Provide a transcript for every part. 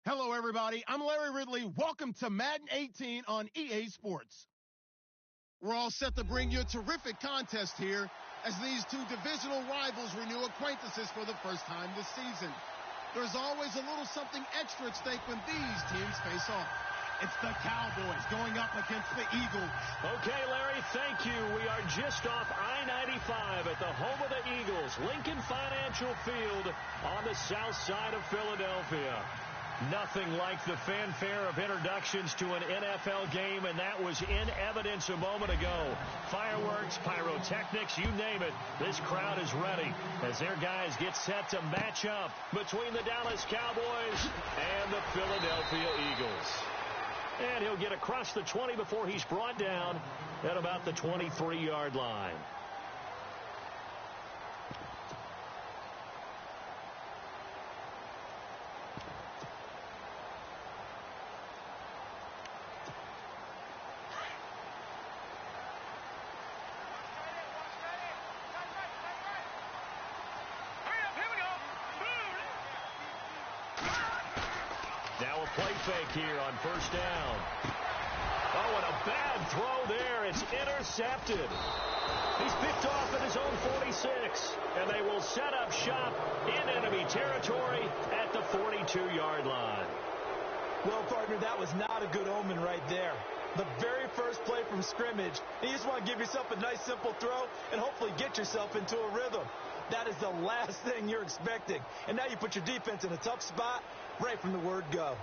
Hello, everybody. I'm Larry Ridley. Welcome to Madden 18 on EA Sports. We're all set to bring you a terrific contest here as these two divisional rivals renew acquaintances for the first time this season. There's always a little something extra at stake when these teams face off. It's the Cowboys going up against the Eagles. Okay, Larry, thank you. We are just off I-95 at the home of the Eagles, Lincoln Financial Field on the south side of Philadelphia. Nothing like the fanfare of introductions to an NFL game, and that was in evidence a moment ago. Fireworks, pyrotechnics, you name it. This crowd is ready as their guys get set to match up between the Dallas Cowboys and the Philadelphia Eagles. And he'll get across the 20 before he's brought down at about the 23-yard line. Now a play fake here on first down. Oh, and a bad throw there. It's intercepted. He's picked off at his own 46, and they will set up shop in enemy territory at the 42-yard line. Well, partner, that was not a good omen right there. The very first play from scrimmage, you just want to give yourself a nice, simple throw and hopefully get yourself into a rhythm. That is the last thing you're expecting. And now you put your defense in a tough spot right from the word go.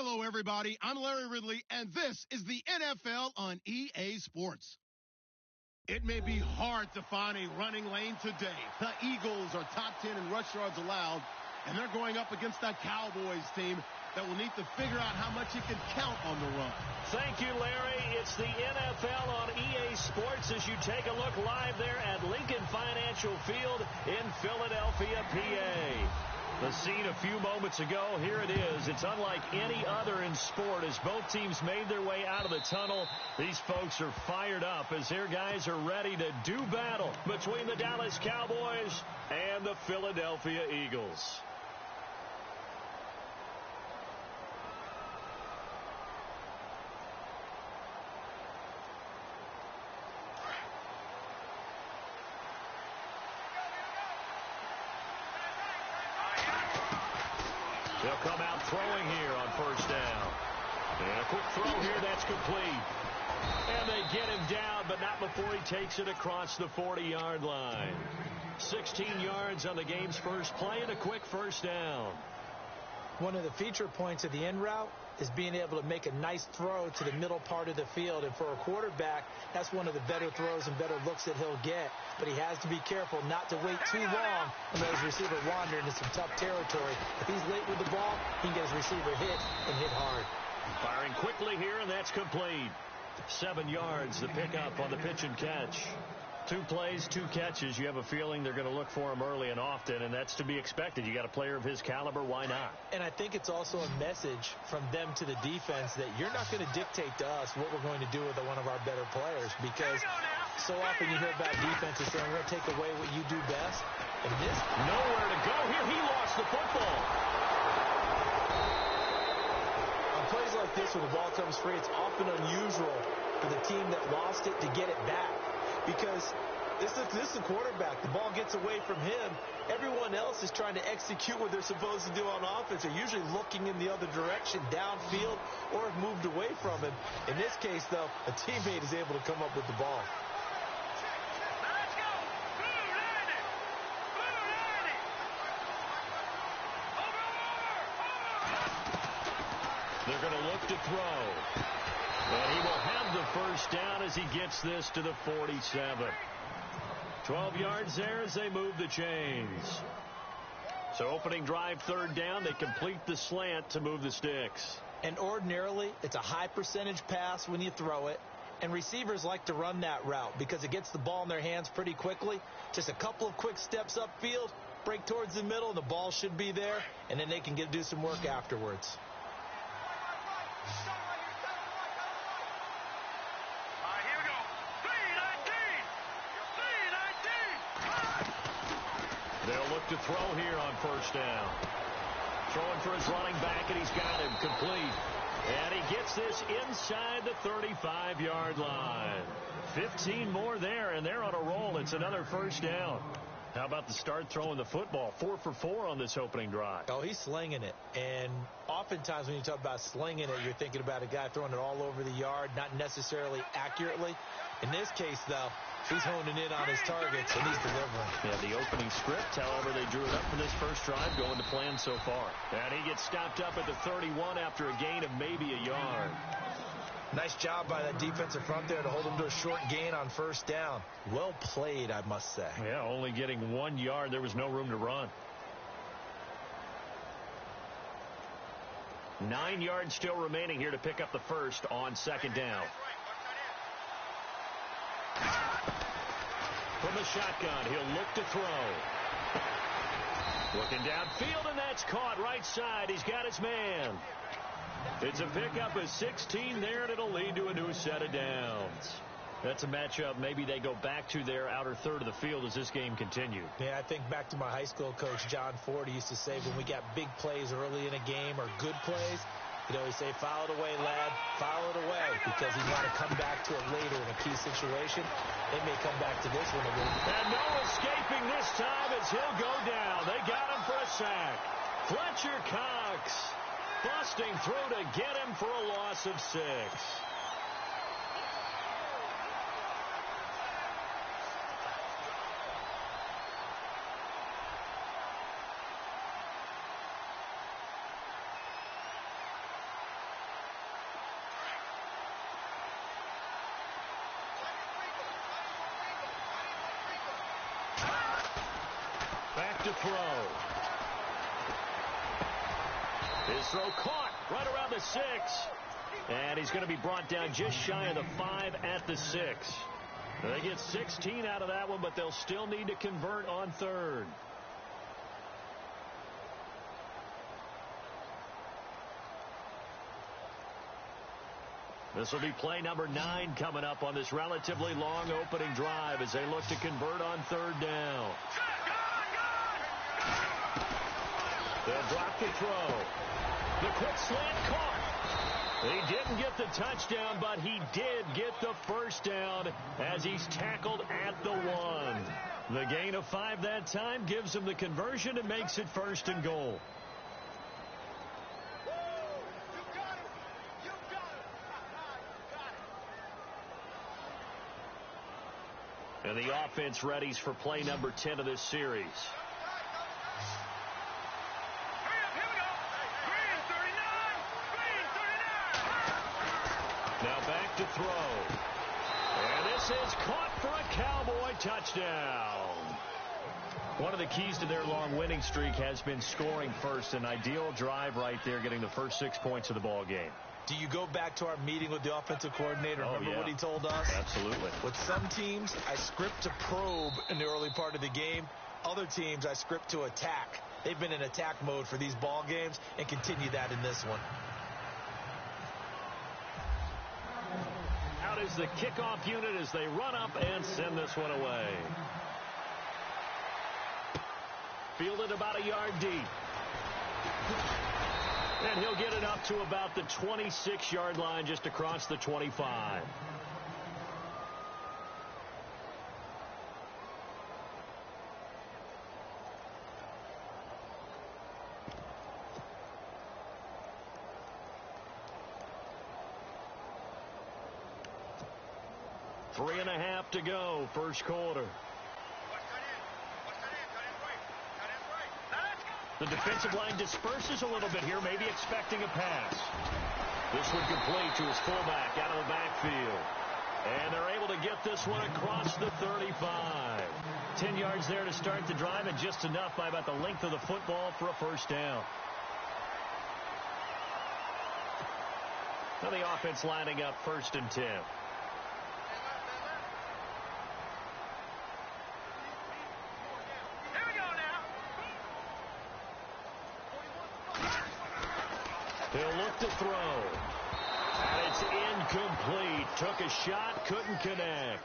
Hello, everybody. I'm Larry Ridley, and this is the NFL on EA Sports. It may be hard to find a running lane today. The Eagles are top 10 in rush yards allowed, and they're going up against that Cowboys team that will need to figure out how much it can count on the run. Thank you, Larry. It's the NFL on EA Sports as you take a look live there at Lincoln Financial Field in Philadelphia, PA. The scene a few moments ago, here it is. It's unlike any other in sport as both teams made their way out of the tunnel. These folks are fired up as their guys are ready to do battle between the Dallas Cowboys and the Philadelphia Eagles. They'll come out throwing here on first down. And a quick throw here, that's complete. And they get him down, but not before he takes it across the 40-yard line. 16 yards on the game's first play and a quick first down. One of the feature points of the end route is being able to make a nice throw to the middle part of the field. And for a quarterback, that's one of the better throws and better looks that he'll get. But he has to be careful not to wait too long and let his receiver wander into some tough territory. If he's late with the ball, he can get his receiver hit and hit hard. Firing quickly here, and that's complete. 7 yards, the pickup on the pitch and catch. 2 plays, 2 catches. You have a feeling they're going to look for him early and often, and that's to be expected. You got a player of his caliber, why not? And I think it's also a message from them to the defense that you're not going to dictate to us what we're going to do with one of our better players, because so often you hear about defenses saying we're going to take away what you do best. And this, nowhere to go here. He lost the football. On plays like this, when the ball comes free, it's often unusual for the team that lost it to get it back. Because this is the quarterback. The ball gets away from him. Everyone else is trying to execute what they're supposed to do on offense. They're usually looking in the other direction, downfield, or have moved away from him. In this case, though, a teammate is able to come up with the ball. They're going to look to throw. And he will have the first down as he gets this to the 47. 12 yards there as they move the chains. So opening drive, third down, they complete the slant to move the sticks. And ordinarily, it's a high percentage pass when you throw it. And receivers like to run that route because it gets the ball in their hands pretty quickly. Just a couple of quick steps upfield, break towards the middle, and the ball should be there. And then they can do some work afterwards. They'll look to throw here on first down. Throwing for his running back, and he's got him complete. And he gets this inside the 35-yard line. 15 more there, and they're on a roll. It's another first down. How about the start throwing the football? 4 for 4 on this opening drive. Oh, he's slinging it. And oftentimes when you talk about slinging it, you're thinking about a guy throwing it all over the yard, not necessarily accurately. In this case, though, he's honing in on his targets, and he's delivering. Yeah, the opening script, however, they drew it up for this first drive, going to plan so far. And he gets stopped up at the 31 after a gain of maybe a yard. Nice job by that defensive front there to hold him to a short gain on first down. Well played, I must say. Yeah, only getting 1 yard. There was no room to run. 9 yards still remaining here to pick up the first on second down. From the shotgun, he'll look to throw. Looking downfield, and that's caught right side. He's got his man. It's a pickup of 16 there, and it'll lead to a new set of downs. That's a matchup maybe they go back to their outer third of the field as this game continues. Yeah, I think back to my high school coach, John Ford. He used to say when we got big plays early in a game or good plays, he'd always say, foul it away, lad, foul it away, because he's want to come back to it later in a key situation. They may come back to this one a little bit. And no escaping this time as he'll go down. They got him for a sack. Fletcher Cox busting through to get him for a loss of 6. to throw. His throw caught right around the 6. And he's going to be brought down just shy of the 5 at the 6. They get 16 out of that one, but they'll still need to convert on third. This will be play number 9 coming up on this relatively long opening drive as they look to convert on third down. They'll drop the throw. The quick slant caught. He didn't get the touchdown, but he did get the first down as he's tackled at the 1. The gain of 5 that time gives him the conversion and makes it 1st and goal. And the offense readies for play number 10 of this series. Now back to throw. And this is caught for a Cowboy touchdown. One of the keys to their long winning streak has been scoring first. An ideal drive right there, getting the first 6 points of the ball game. Do you go back to our meeting with the offensive coordinator? Remember what he told us? Absolutely. With some teams, I script to probe in the early part of the game. Other teams, I script to attack. They've been in attack mode for these ball games and continue that in this one. Out is the kickoff unit as they run up and send this one away. Fielded about a yard deep. And he'll get it up to about the 26-yard line, just across the 25. Three and a half to go, first quarter. The defensive line disperses a little bit here, maybe expecting a pass. This one complete to his fullback out of the backfield. And they're able to get this one across the 35. 10 yards there to start the drive, and just enough by about the length of the football for a first down. Now the offense lining up 1st and 10. He'll look to throw. And it's incomplete. Took a shot, couldn't connect.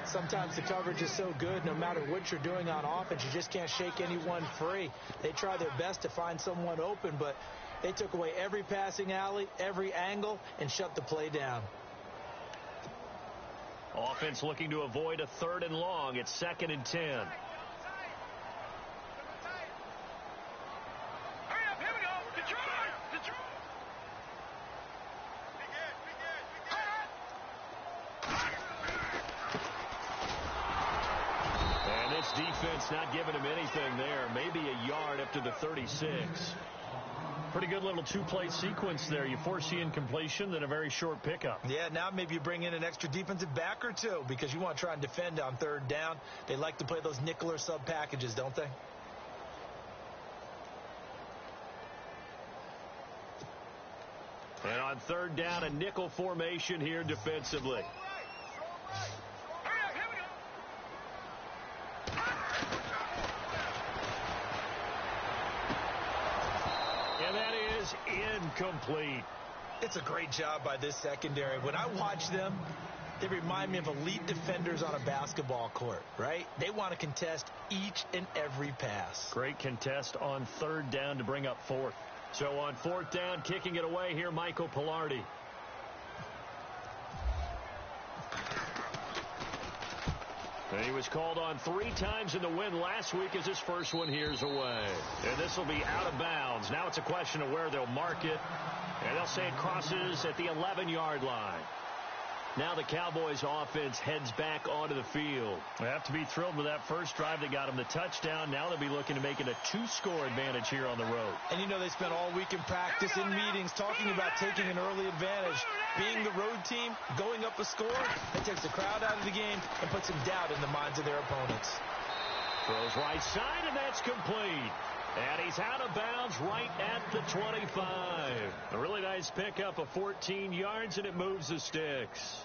Sometimes the coverage is so good, no matter what you're doing on offense, you just can't shake anyone free. They try their best to find someone open, but they took away every passing alley, every angle, and shut the play down. Offense looking to avoid a 3rd and long. It's 2nd and 10. Defense not giving him anything there. Maybe a yard up to the 36. Pretty good little 2-play sequence there. You force the incompletion, then a very short pickup. Yeah, now maybe you bring in an extra defensive back or two because you want to try and defend on 3rd down. They like to play those nickel or sub packages, don't they? And on 3rd down, a nickel formation here defensively. And that is incomplete. It's a great job by this secondary. When I watch them, they remind me of elite defenders on a basketball court, right? They want to contest each and every pass. Great contest on 3rd down to bring up 4th. So on 4th down, kicking it away here, Michael Pilardi. And he was called on 3 times in the win last week as his first one here's away. And this will be out of bounds. Now it's a question of where they'll mark it. And they'll say it crosses at the 11-yard line. Now the Cowboys offense heads back onto the field. They have to be thrilled with that first drive that got them the touchdown. Now they'll be looking to make it a 2-score advantage here on the road. And you know they spent all week in practice, in meetings, talking about taking an early advantage. Being the road team, going up a score, that takes the crowd out of the game and puts some doubt in the minds of their opponents. Throws right side, and that's complete. And he's out of bounds right at the 25. A really nice pickup of 14 yards, and it moves the sticks.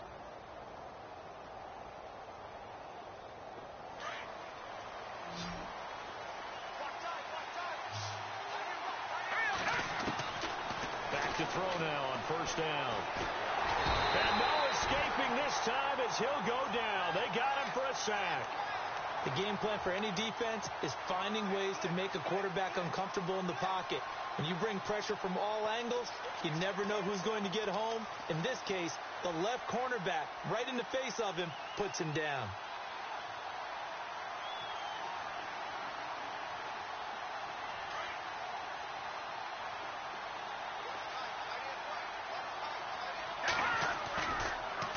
Back to throw now on first down. And no escaping this time as he'll go down. They got him for a sack. The game plan for any defense is finding ways to make a quarterback uncomfortable in the pocket. When you bring pressure from all angles, you never know who's going to get home. In this case, the left cornerback, right in the face of him, puts him down.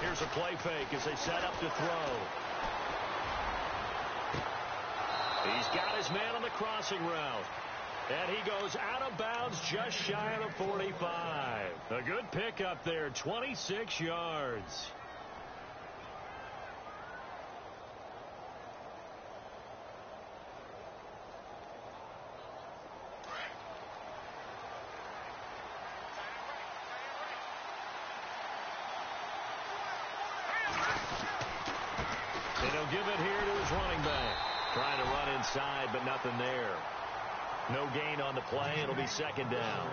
Here's a play fake as they set up to throw. He's got his man on the crossing route. And he goes out of bounds just shy of the 45. A good pickup there, 26 yards. And he'll give it here to his running back. Trying to run inside, but nothing there. No gain on the play. It'll be second down.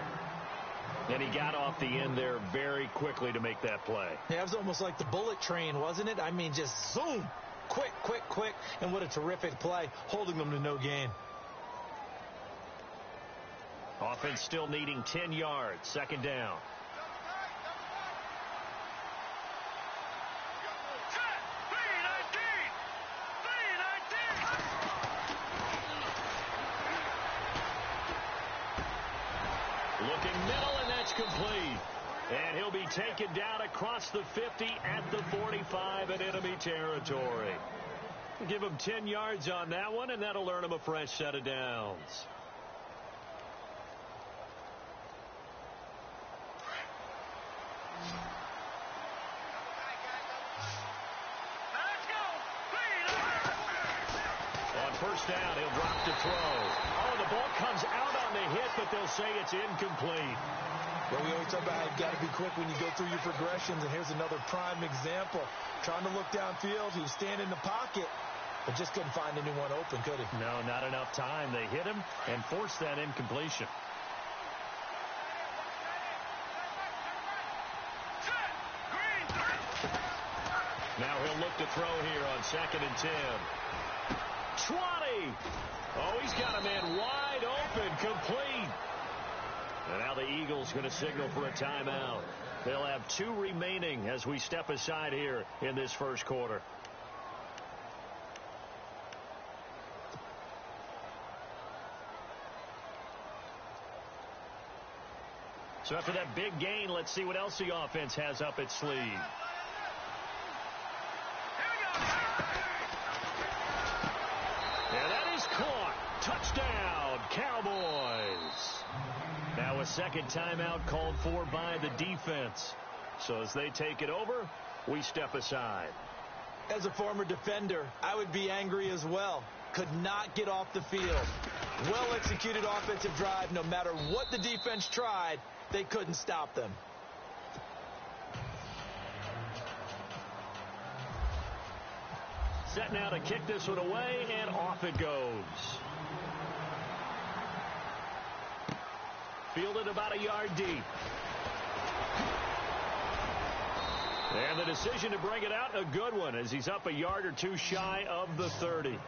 And he got off the end there very quickly to make that play. Yeah, it was almost like the bullet train, wasn't it? I mean, just zoom. Quick, quick, quick. And what a terrific play, holding them to no gain. Offense still needing 10 yards. Second down. Looking middle, and that's complete. And he'll be taken down across the 50 at the 45 in enemy territory. Give him 10 yards on that one, and that'll earn him a fresh set of downs. On first down, he'll drop to throw. Oh, the ball comes out on the hit, but they'll say it's incomplete. Well, we always talk about how you've got to be quick when you go through your progressions, and here's another prime example. Trying to look downfield, he was standing in the pocket, but just couldn't find anyone open, could he? No, not enough time. They hit him and forced that incompletion. Now he'll look to throw here on 2nd and 10. 20. Oh, he's got a man wide open, complete. And now the Eagles going to signal for a timeout. They'll have 2 remaining as we step aside here in this first quarter. So after that big gain, let's see what else the offense has up its sleeve. And that is caught. Touchdown, Cowboys. Now a second timeout called for by the defense. So as they take it over, we step aside. As a former defender, I would be angry as well. Could not get off the field. Well-executed offensive drive. No matter what the defense tried, they couldn't stop them. Set now to kick this one away, and off it goes. Fielded about a yard deep. And the decision to bring it out, a good one, as he's up a yard or 2 shy of the 30.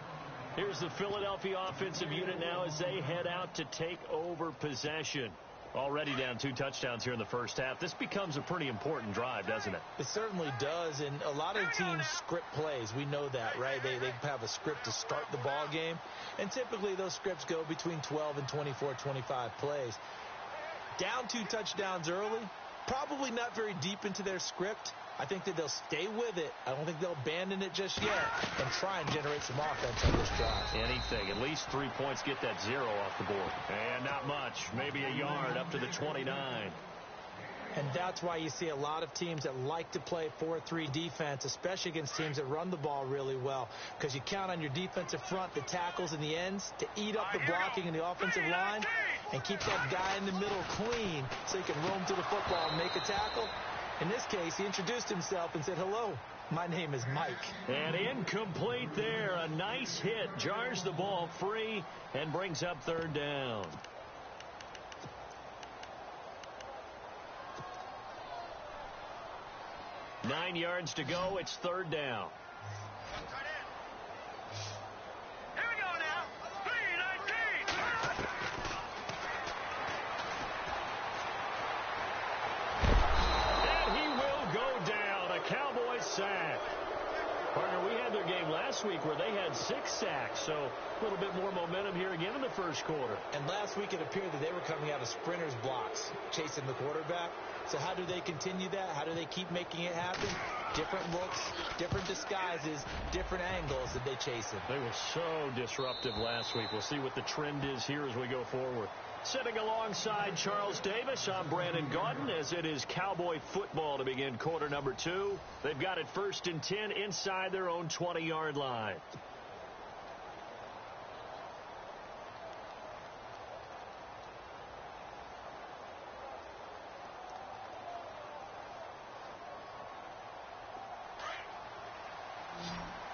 Here's the Philadelphia offensive unit now as they head out to take over possession. Already down 2 touchdowns here in the first half. This becomes a pretty important drive, doesn't it? It certainly does, and a lot of teams script plays. We know that, right? They have a script to start the ball game, and typically those scripts go between 12 and 24, 25 plays. Down 2 touchdowns early, probably not very deep into their script. I think that they'll stay with it. I don't think they'll abandon it just yet and try and generate some offense on this drive. Anything. At least 3 points, get that 0 off the board. And not much. Maybe a yard up to the 29. And that's why you see a lot of teams that like to play 4-3 defense, especially against teams that run the ball really well, because you count on your defensive front, the tackles and the ends, to eat up the blocking in the offensive line and keep that guy in the middle clean so he can roam to the football and make a tackle. In this case, he introduced himself and said, "Hello, my name is Mike." And incomplete there. A nice hit. Jars the ball free and brings up third down. Nine yards to go. It's third down. Here we go now. 3-19. And he will go down. A Cowboys sack. Partner, we had their game last week where they had 6 sacks, so a little bit more momentum here again in the first quarter. And last week it appeared that they were coming out of sprinters blocks, chasing the quarterback. So how do they continue that? How do they keep making it happen? Different looks, different disguises, different angles that they chase him. They were so disruptive last week. We'll see what the trend is here as we go forward. Sitting alongside Charles Davis, I'm Brandon Gaudin as it is Cowboy football to begin quarter number 2. They've got it 1st and 10 inside their own 20-yard line.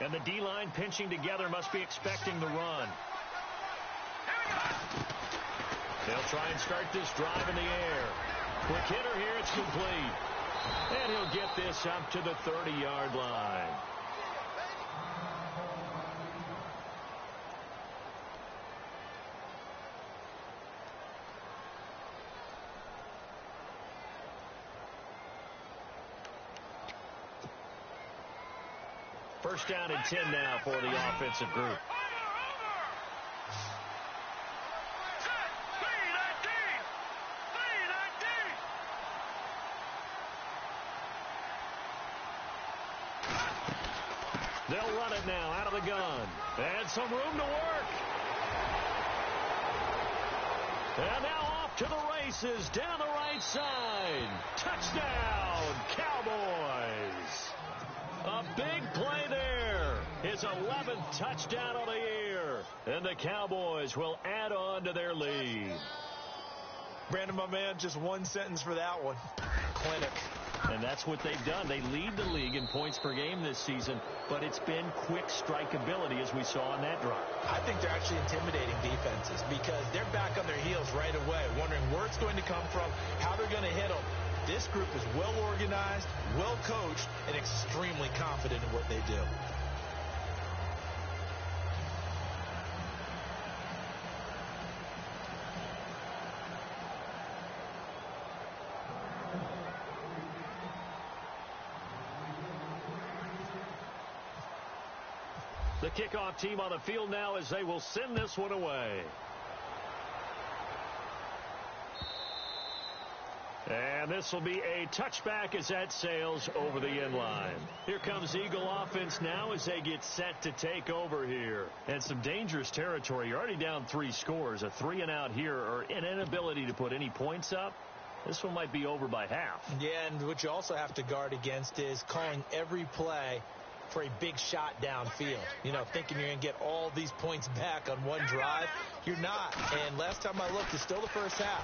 And the D-line pinching together must be expecting the run. They'll try and start this drive in the air. Quick hitter here, it's complete. And he'll get this up to the 30-yard line. First down and 10 now for the offensive group. They'll run it now out of the gun. And some room to work. And now off to the races down the right side. Touchdown, Cowboys. A big play there. His 11th touchdown of the year. And the Cowboys will add on to their lead. Brandon, my man, just one sentence for that one. Clinic. And that's what they've done. They lead the league in points per game this season, but it's been quick strikeability as we saw on that drive. I think they're actually intimidating defenses because they're back on their heels right away, wondering where it's going to come from, how they're going to hit them. This group is well organized, well coached, and extremely confident in what they do. The kickoff team on the field now as they will send this one away. And this will be a touchback as that sails over the end line. Here comes Eagle offense now as they get set to take over here. And some dangerous territory. You're already down 3 scores. A 3-and-out here or an inability to put any points up. This one might be over by half. Yeah, and what you also have to guard against is calling every play for a big shot downfield. You know, thinking you're going to get all these points back on one drive. You're not. And last time I looked, it's still the first half.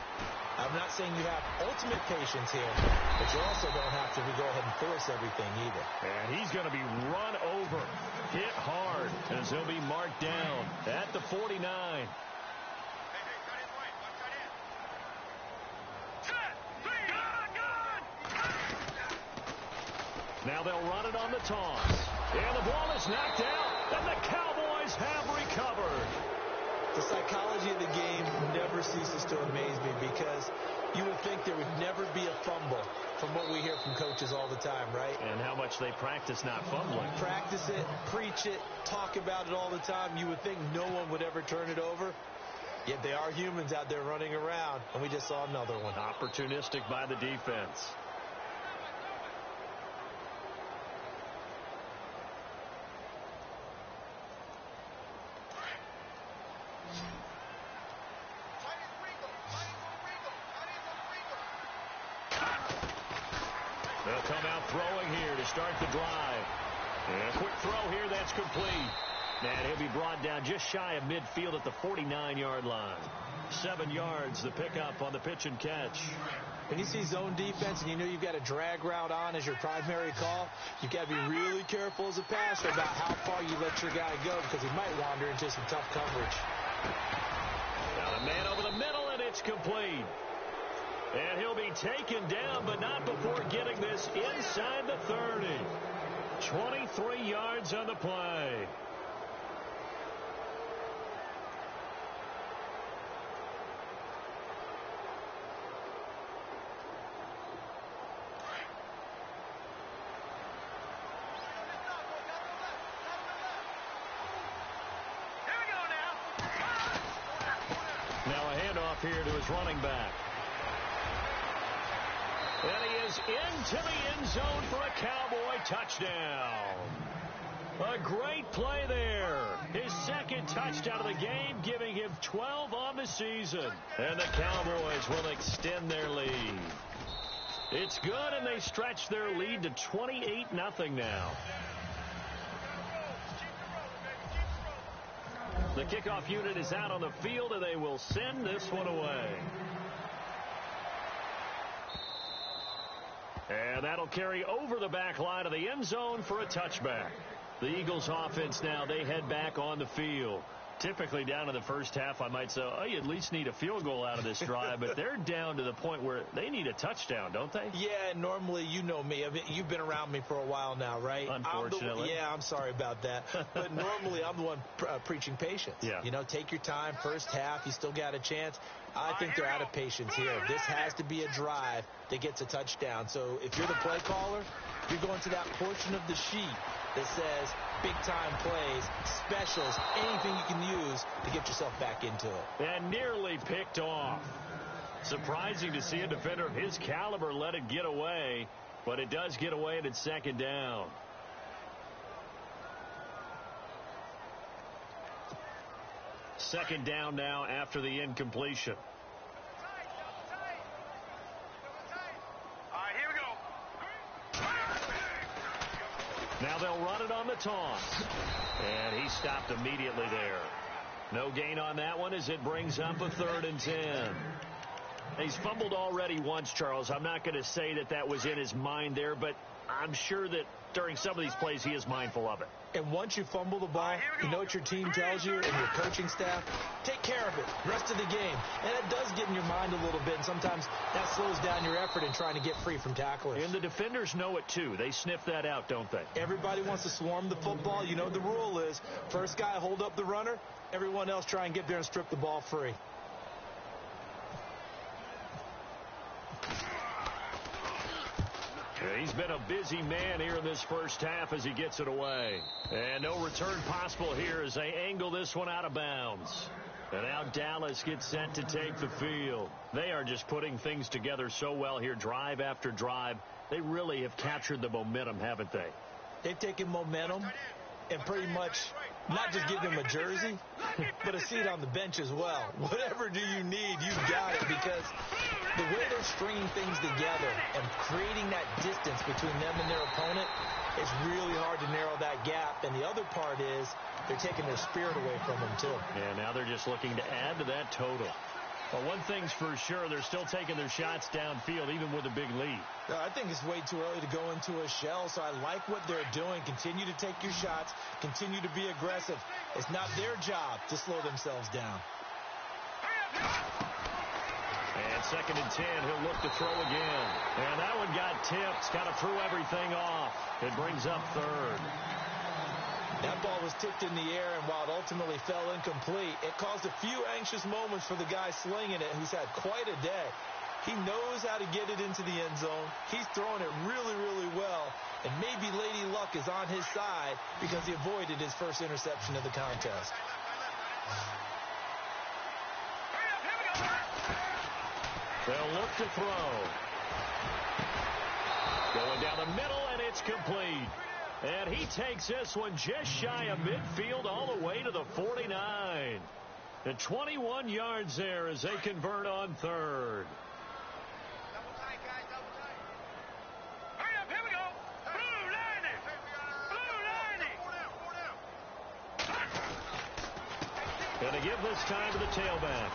I'm not saying you have ultimate patience here, but you also don't have to go ahead and force everything either. And he's going to be run over, hit hard, as he'll be marked down at the 49. Now they'll run it on the toss. And the ball is knocked out, and the Cowboys have recovered. The psychology of the game never ceases to amaze me because you would think there would never be a fumble from what we hear from coaches all the time, right? And how much they practice not fumbling. Practice it, preach it, talk about it all the time. You would think no one would ever turn it over. Yet they are humans out there running around, and we just saw another one. Opportunistic by the defense. They'll come out throwing here to start the drive. And a quick throw here that's complete. And he'll be brought down just shy of midfield at the 49-yard line. 7 yards, the pickup on the pitch and catch. When you see zone defense and you know you've got a drag route on as your primary call, you've got to be really careful as a passer about how far you let your guy go because he might wander into some tough coverage. Got a man over the middle, and it's complete. And he'll be taken down, but not before getting this inside the 30. 23 yards on the play. Here to his running back. And he is into the end zone for a Cowboy touchdown. A great play there. His second touchdown of the game, giving him 12 on the season. And the Cowboys will extend their lead. It's good, and they stretch their lead to 28-0 now. The kickoff unit is out on the field, and they will send this one away. And that'll carry over the back line of the end zone for a touchback. The Eagles offense now, they head back on the field. Typically down in the first half, I might say, oh, you at least need a field goal out of this drive. But they're down to the point where they need a touchdown, don't they? Yeah, normally, you know me. I mean, you've been around me for a while now, right? Unfortunately. I'm sorry about that. But normally, I'm the one preaching patience. Yeah. You know, take your time. First half, you still got a chance. I think they're out of patience here. This has to be a drive that gets a touchdown. So if you're the play caller, you're going to that portion of the sheet that says big-time plays, specials, anything you can use to get yourself back into it. And nearly picked off. Surprising to see a defender of his caliber let it get away, but it does get away and it's second down. Second down now after the incompletion. Now they'll run it on the toss. And he stopped immediately there. No gain on that one as it brings up a 3rd and 10. He's fumbled already once, Charles. I'm not going to say that that was in his mind there, but I'm sure that during some of these plays he is mindful of it. And once you fumble the ball, you know what your team tells you and your coaching staff? Take care of it rest of the game. And it does get in your mind a little bit, and sometimes that slows down your effort in trying to get free from tacklers. And the defenders know it, too. They sniff that out, don't they? Everybody wants to swarm the football. You know what the rule is. First guy hold up the runner. Everyone else try and get there and strip the ball free. He's been a busy man here in this first half as he gets it away. And no return possible here as they angle this one out of bounds. And now Dallas gets set to take the field. They are just putting things together so well here, drive after drive. They really have captured the momentum, haven't they? They've taken momentum and pretty much not just give them a jersey, but a seat on the bench as well. Whatever do you need, you've got it, because the way they're stringing things together and creating that distance between them and their opponent, it's really hard to narrow that gap. And the other part is they're taking their spirit away from them, too. Yeah, now they're just looking to add to that total. But one thing's for sure, they're still taking their shots downfield, even with a big lead. I think it's way too early to go into a shell, so I like what they're doing. Continue to take your shots. Continue to be aggressive. It's not their job to slow themselves down. And 2nd and 10, he'll look to throw again. And that one got tipped. Kind of threw everything off. It brings up 3rd. That ball was tipped in the air, and while it ultimately fell incomplete, it caused a few anxious moments for the guy slinging it, who's had quite a day. He knows how to get it into the end zone. He's throwing it really, really well, and maybe Lady Luck is on his side because he avoided his first interception of the contest. They'll look to throw. Going down the middle, and it's complete. And he takes this one just shy of midfield all the way to the 49. The 21 yards there as they convert on 3rd. Going to give this time to the tailback.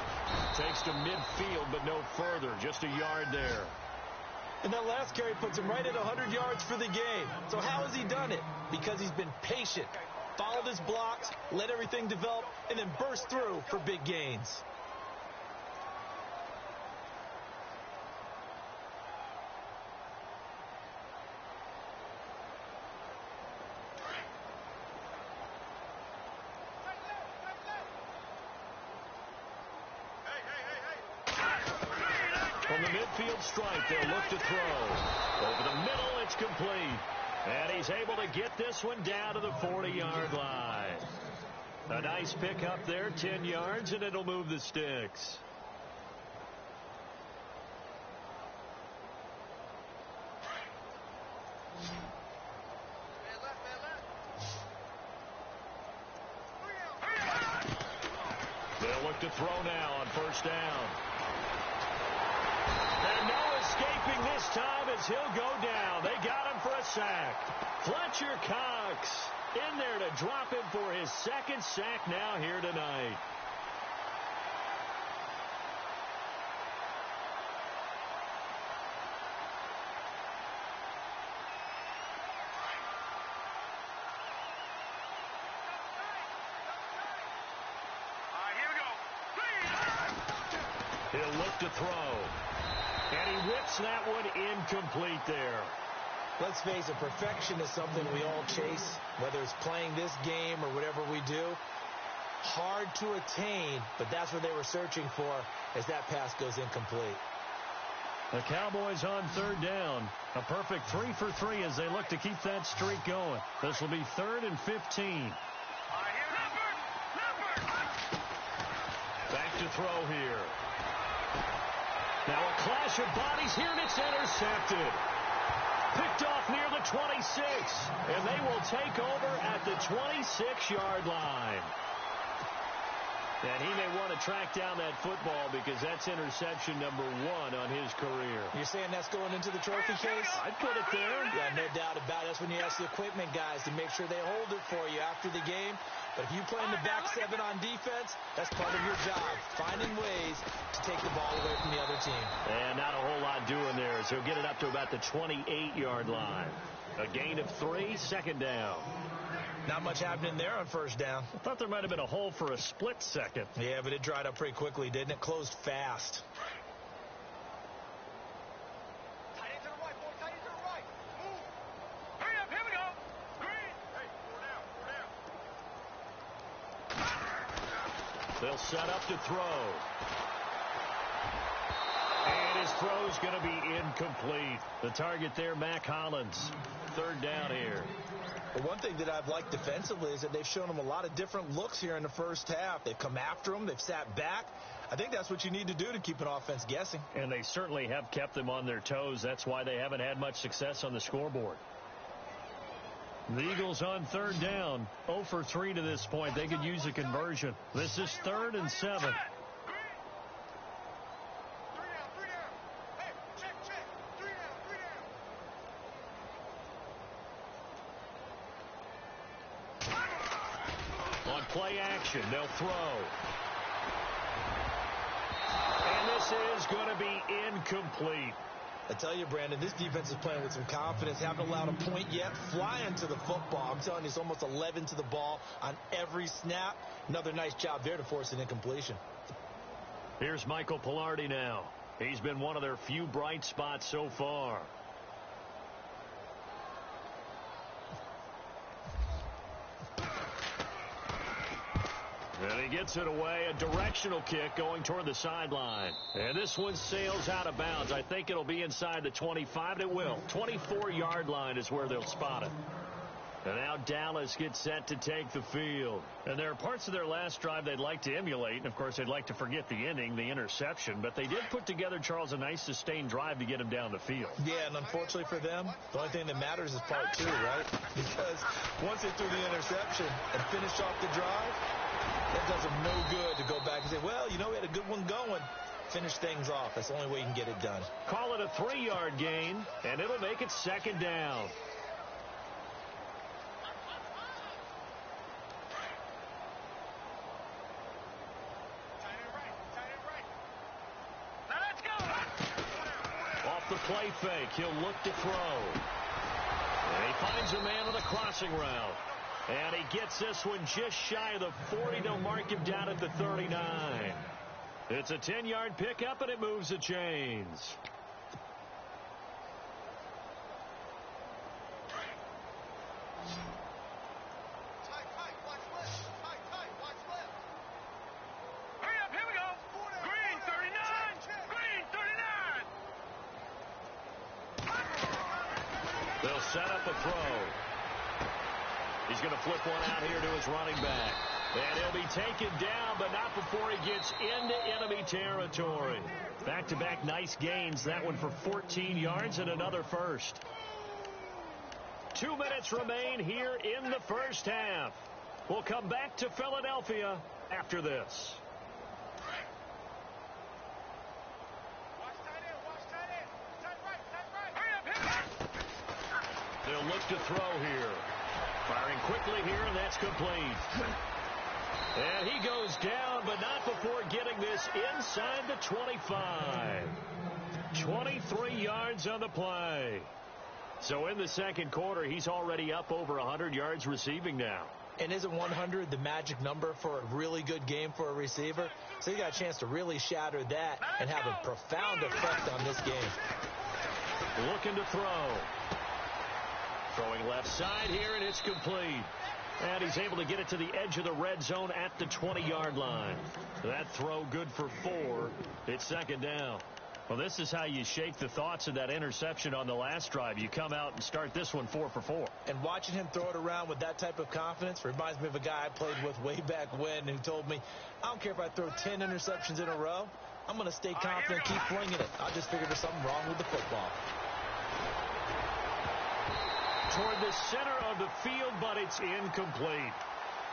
Takes to midfield, but no further. Just a yard there. And that last carry puts him right at 100 yards for the game. So how has he done it? Because he's been patient, followed his blocks, let everything develop, and then burst through for big gains. From the midfield stripe, they'll look to throw. Over the middle, it's complete. And he's able to get this one down to the 40-yard line. A nice pickup there, 10 yards, and it'll move the sticks. They'll look to throw now on first down. And no escaping this time as he'll go down. They got him for a sack. Fletcher Cox in there to drop him for his second sack now here tonight. He'll look to throw. And he whips that one incomplete there. Let's face it, perfection is something we all chase, whether it's playing this game or whatever we do. Hard to attain, but that's what they were searching for as that pass goes incomplete. The Cowboys on third down. A perfect 3 for 3 as they look to keep that streak going. This will be 3rd and 15. Back to throw here. Now a clash of bodies here, and it's intercepted. Picked off near the 26, and they will take over at the 26-yard line. And he may want to track down that football because that's interception number 1 on his career. You're saying that's going into the trophy case? I'd put it there. Yeah, no doubt about it. That's when you ask the equipment guys to make sure they hold it for you after the game. But if you play in the back 7 on defense, that's part of your job, finding ways to take the ball away from the other team. And not a whole lot doing there, so he'll get it up to about the 28-yard line. A gain of 3, second down. Not much happening there on first down. I thought there might have been a hole for a split second. Yeah, but it dried up pretty quickly, didn't it? Closed fast. Tight end to the right, boy. Tight end to the right. Move. Hurry up. Here we go. Green. Hey, 4 down. 4 down. They'll set up to throw. And his throw's going to be incomplete. The target there, Mac Hollins. Third down here. Well, one thing that I've liked defensively is that they've shown them a lot of different looks here in the first half. They've come after them. They've sat back. I think that's what you need to do to keep an offense guessing. And they certainly have kept them on their toes. That's why they haven't had much success on the scoreboard. The Eagles on third down. 0 for 3 to this point. They could use a conversion. This is 3rd and 7. 3 down. 3 down. Hey, check. 3 down. 3 down. On play action, they'll throw. And this is going to be incomplete. I tell you, Brandon, this defense is playing with some confidence. Haven't allowed a point yet. Flying to the football. I'm telling you, it's almost 11 to the ball on every snap. Another nice job there to force an incompletion. Here's Michael Pilardi now. He's been one of their few bright spots so far. And he gets it away, a directional kick going toward the sideline. And this one sails out of bounds. I think it'll be inside the 25, and it will. 24-yard line is where they'll spot it. And now Dallas gets set to take the field. And there are parts of their last drive they'd like to emulate. And, of course, they'd like to forget the ending, the interception. But they did put together, Charles, a nice sustained drive to get him down the field. Yeah, and unfortunately for them, the only thing that matters is part 2, right? Because once they threw the interception and finished off the drive, that does them no good to go back and say, well, you know, we had a good one going. Finish things off. That's the only way you can get it done. Call it a 3-yard gain, and it'll make it second down. play fake. He'll look to throw. And he finds a man on the crossing route. And he gets this one just shy of the 40. They'll mark him down at the 39. It's a 10-yard pickup, and it moves the chains. They'll set up a throw. He's going to flip one out here to his running back. And he'll be taken down, but not before he gets into enemy territory. Back-to-back nice gains. That one for 14 yards and another first. 2 minutes remain here in the first half. We'll come back to Philadelphia after this. They'll look to throw here. Firing quickly here, and that's complete. And he goes down, but not before getting this inside the 25. 23 yards on the play. So in the second quarter, he's already up over 100 yards receiving now. And isn't 100 the magic number for a really good game for a receiver? So you got a chance to really shatter that and have a profound effect on this game. Looking to throw. Throwing left side here, and it's complete. And he's able to get it to the edge of the red zone at the 20-yard line. That throw good for 4. It's second down. Well, this is how you shake the thoughts of that interception on the last drive. You come out and start this one 4 for 4. And watching him throw it around with that type of confidence reminds me of a guy I played with way back when who told me, I don't care if I throw 10 interceptions in a row. I'm going to stay confident, keep flinging it. I just figured there's something wrong with the football. Toward the center of the field, but it's incomplete.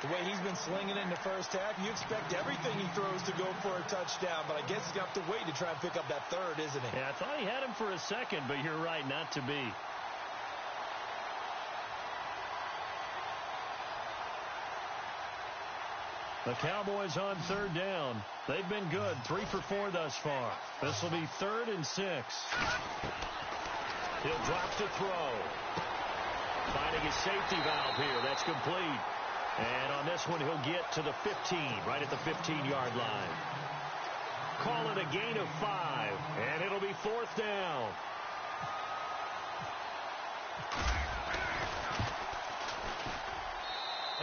The way he's been slinging in the first half, you expect everything he throws to go for a touchdown, but I guess he's going to have to wait to try and pick up that third, isn't he? Yeah, I thought he had him for a second, but you're right, not to be. The Cowboys on third down. They've been good, 3 for 4 thus far. This will be 3rd and 6. He'll drop to throw. Finding his safety valve here. That's complete. And on this one, he'll get to the 15, right at the 15-yard line. Call it a gain of 5, and it'll be 4th down.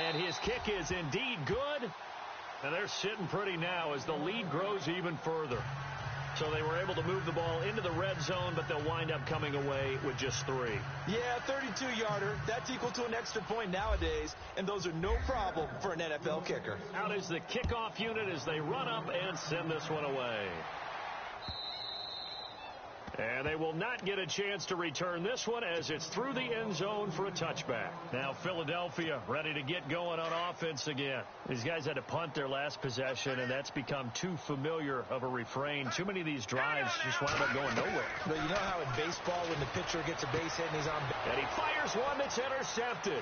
And his kick is indeed good. And they're sitting pretty now as the lead grows even further. So they were able to move the ball into the red zone, but they'll wind up coming away with just 3. Yeah, 32-yarder. That's equal to an extra point nowadays, and those are no problem for an NFL kicker. Out is the kickoff unit as they run up and send this one away. And they will not get a chance to return this one as it's through the end zone for a touchback. Now Philadelphia ready to get going on offense again. These guys had to punt their last possession, and that's become too familiar of a refrain. Too many of these drives just wound up going nowhere. But you know how in baseball when the pitcher gets a base hit and he's on... And he fires one that's intercepted.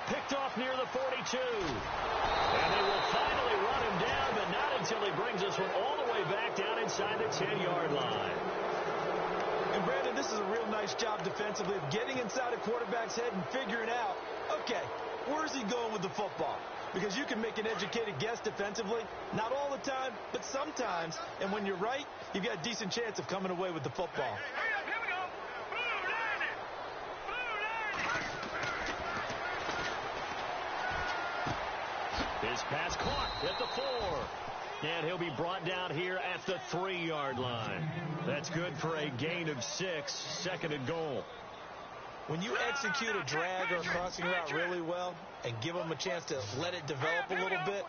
Picked off near the 42. And they will finally run him down, but not until he brings this one all the way back down inside the 10-yard line. And, Brandon, this is a real nice job defensively of getting inside a quarterback's head and figuring out, okay, where's he going with the football? Because you can make an educated guess defensively, not all the time, but sometimes. And when you're right, you've got a decent chance of coming away with the football. His pass caught at the 4. And he'll be brought down here at the 3-yard line. That's good for a gain of 6, 2nd and goal. When you execute a drag or a crossing route really well and give them a chance to let it develop a little bit,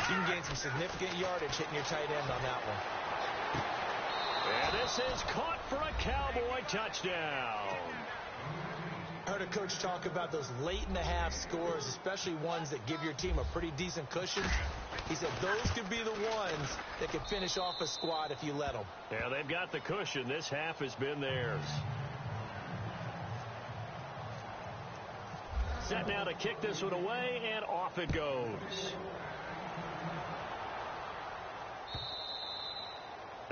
you can gain some significant yardage hitting your tight end on that one. And this is caught for a Cowboy touchdown. I heard a coach talk about those late-in-the-half scores, especially ones that give your team a pretty decent cushion. He said those could be the ones that could finish off a squad if you let them. Yeah, they've got the cushion. This half has been theirs. Set now to kick this one away, and off it goes.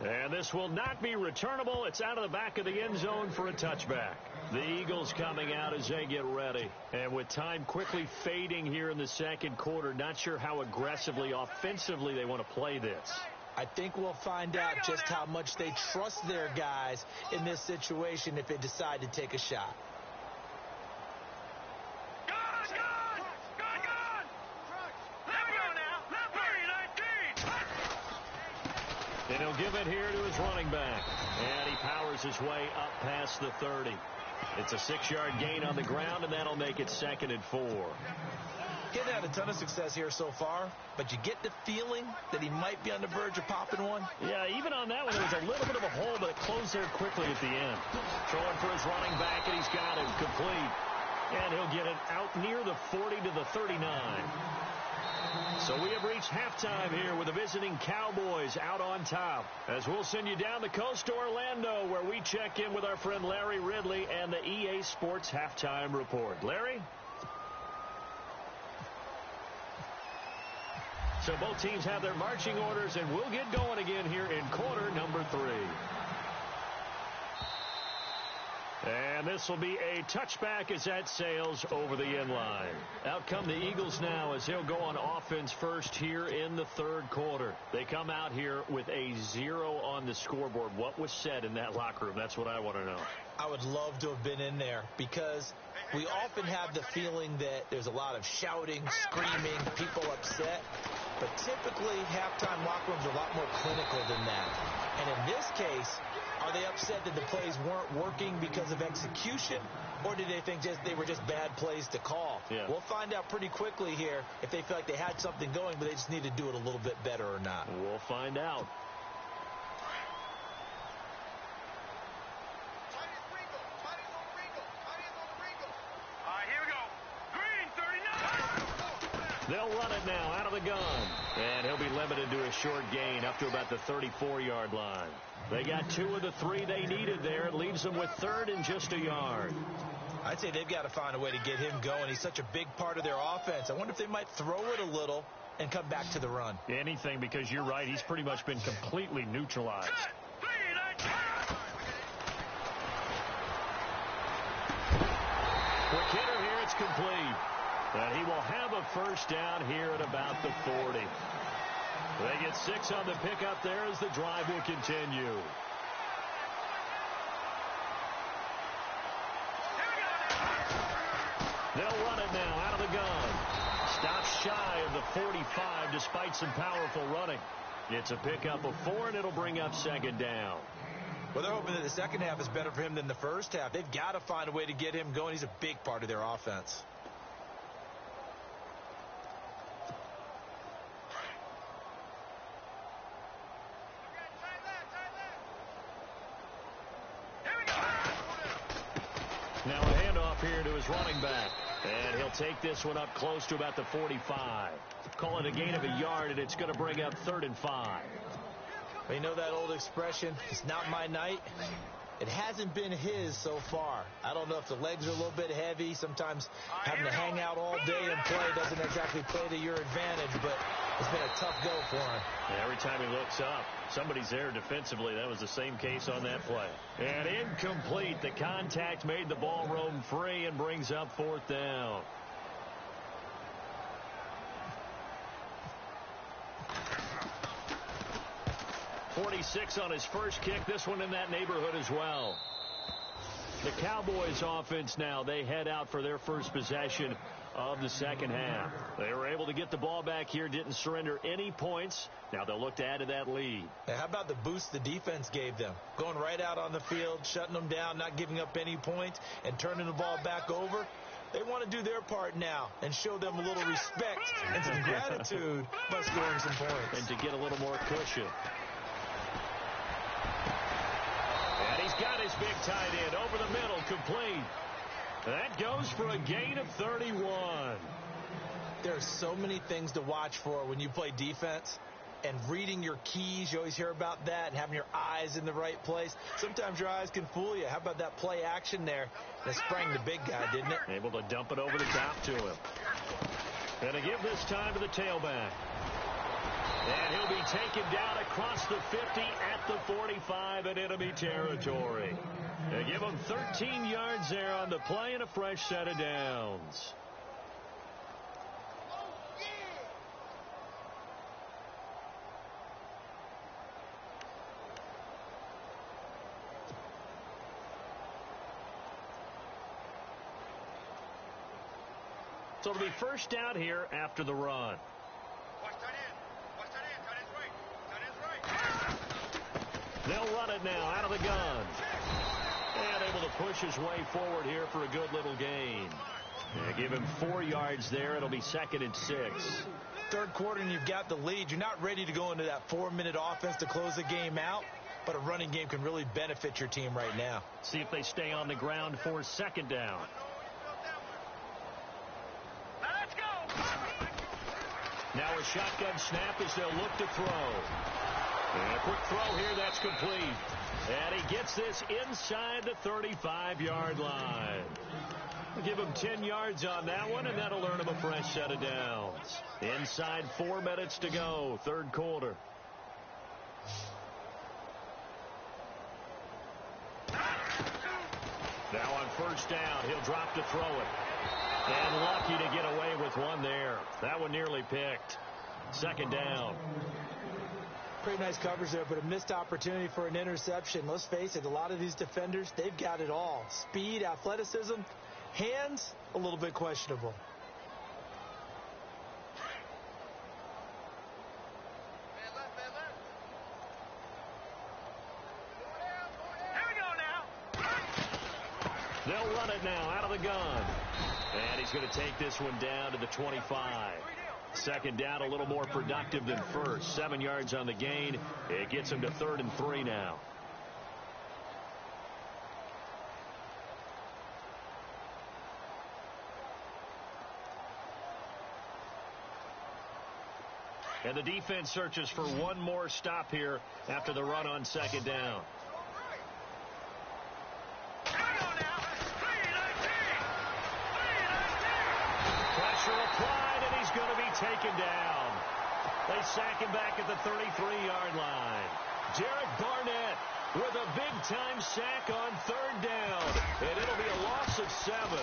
And this will not be returnable. It's out of the back of the end zone for a touchback. The Eagles coming out as they get ready. And with time quickly fading here in the second quarter, not sure how aggressively, offensively they want to play this. I think we'll find out just how much they trust their guys in this situation if they decide to take a shot. And he'll give it here to his running back. And he powers his way up past the 30. It's a 6-yard gain on the ground, and that'll make it 2nd and 4. He hasn't had a ton of success here so far, but you get the feeling that he might be on the verge of popping one. Yeah, even on that one, there was a little bit of a hole, but it closed there quickly at the end. Throwing for his running back, and he's got him complete. And he'll get it out near the 40 to the 39. So we have reached halftime here with the visiting Cowboys out on top. As we'll send you down the coast to Orlando, where we check in with our friend Larry Ridley and the EA Sports Halftime Report. Larry? So both teams have their marching orders, and we'll get going again here in quarter number 3. And this will be a touchback as that sails over the end line. Out come the Eagles now as they'll go on offense first here in the third quarter. They come out here with a 0 on the scoreboard. What was said in that locker room? That's what I want to know. I would love to have been in there because we often have the feeling that there's a lot of shouting, screaming, people upset. But typically, halftime locker rooms are a lot more clinical than that. And in this case, are they upset that the plays weren't working because of execution, or did they think they were just bad plays to call? Yeah. We'll find out pretty quickly here if they feel like they had something going, but they just need to do it a little bit better or not. We'll find out. They'll run it now out of the gun. And he'll be limited to a short gain up to about the 34-yard line. They got 2 of the 3 they needed there. It leaves them with 3rd and just a yard. I'd say they've got to find a way to get him going. He's such a big part of their offense. I wonder if they might throw it a little and come back to the run. Anything, because you're right. He's pretty much been completely neutralized. Quick hitter here. It's complete. And he will have a first down here at about the 40. They get 6 on the pickup there as the drive will continue. They'll run it now out of the gun. Stops shy of the 45 despite some powerful running. It's a pickup of 4, and it'll bring up 2nd down. Well, they're hoping that the second half is better for him than the first half. They've got to find a way to get him going. He's a big part of their offense. Now a handoff here to his running back. And he'll take this one up close to about the 45. Call it a gain of a yard, and it's going to bring up 3rd and 5. You know that old expression, it's not my night? It hasn't been his so far. I don't know if the legs are a little bit heavy. Sometimes having to hang out all day and play doesn't exactly play to your advantage, but it's been a tough go for him. And every time he looks up, somebody's there defensively. That was the same case on that play. And incomplete. The contact made the ball roam free and brings up 4th down. .46 on his first kick. This one in that neighborhood as well. The Cowboys offense now, they head out for their first possession of the second half. They were able to get the ball back here, didn't surrender any points. Now they'll look to add to that lead. Now, how about the boost the defense gave them? Going right out on the field, shutting them down, not giving up any points, and turning the ball back over. They want to do their part now and show them a little respect and some gratitude by scoring some points. And to get a little more cushion. And he's got his big tight end over the middle, complete. That goes for a gain of 31. There are so many things to watch for when you play defense. And reading your keys, you always hear about that, and having your eyes in the right place. Sometimes your eyes can fool you. How about that play action there? That sprang the big guy, didn't it? Able to dump it over the top to him. And to give this time to the tailback. And he'll be taken down across the 50 at the 45 in enemy territory. They give him 13 yards there on the play and a fresh set of downs. So it'll be first down here after the run. Watch tight end. Watch tight end. Tight end's right. Tight end's right. They'll run it now out of the gun. And able to push his way forward here for a good little gain. Yeah, give him 4 yards there. It'll be 2nd and 6. Third quarter and you've got the lead. You're not ready to go into that 4-minute offense to close the game out. But a running game can really benefit your team right now. See if they stay on the ground for 2nd down. Now a shotgun snap as they'll look to throw. And a quick throw here, that's complete. And he gets this inside the 35-yard line. We'll give him 10 yards on that one, and that'll earn him a fresh set of downs. Inside 4 minutes to go, third quarter. Now on first down, he'll drop to throw it. And lucky to get away with one there. That one nearly picked. 2nd down. Pretty nice coverage there, but a missed opportunity for an interception. Let's face it, a lot of these defenders, they've got it all. Speed, athleticism, hands, a little bit questionable. They'll run it now out of the gun. And he's going to take this one down to the 25. 2nd down, a little more productive than first. 7 yards on the gain. It gets him to 3rd and 3 now. And the defense searches for one more stop here after the run on 2nd down. Pressure applied, and he's going to be taken down. They sack him back at the 33-yard line. Jared Barnett with a big-time sack on 3rd down, and it'll be a loss of 7.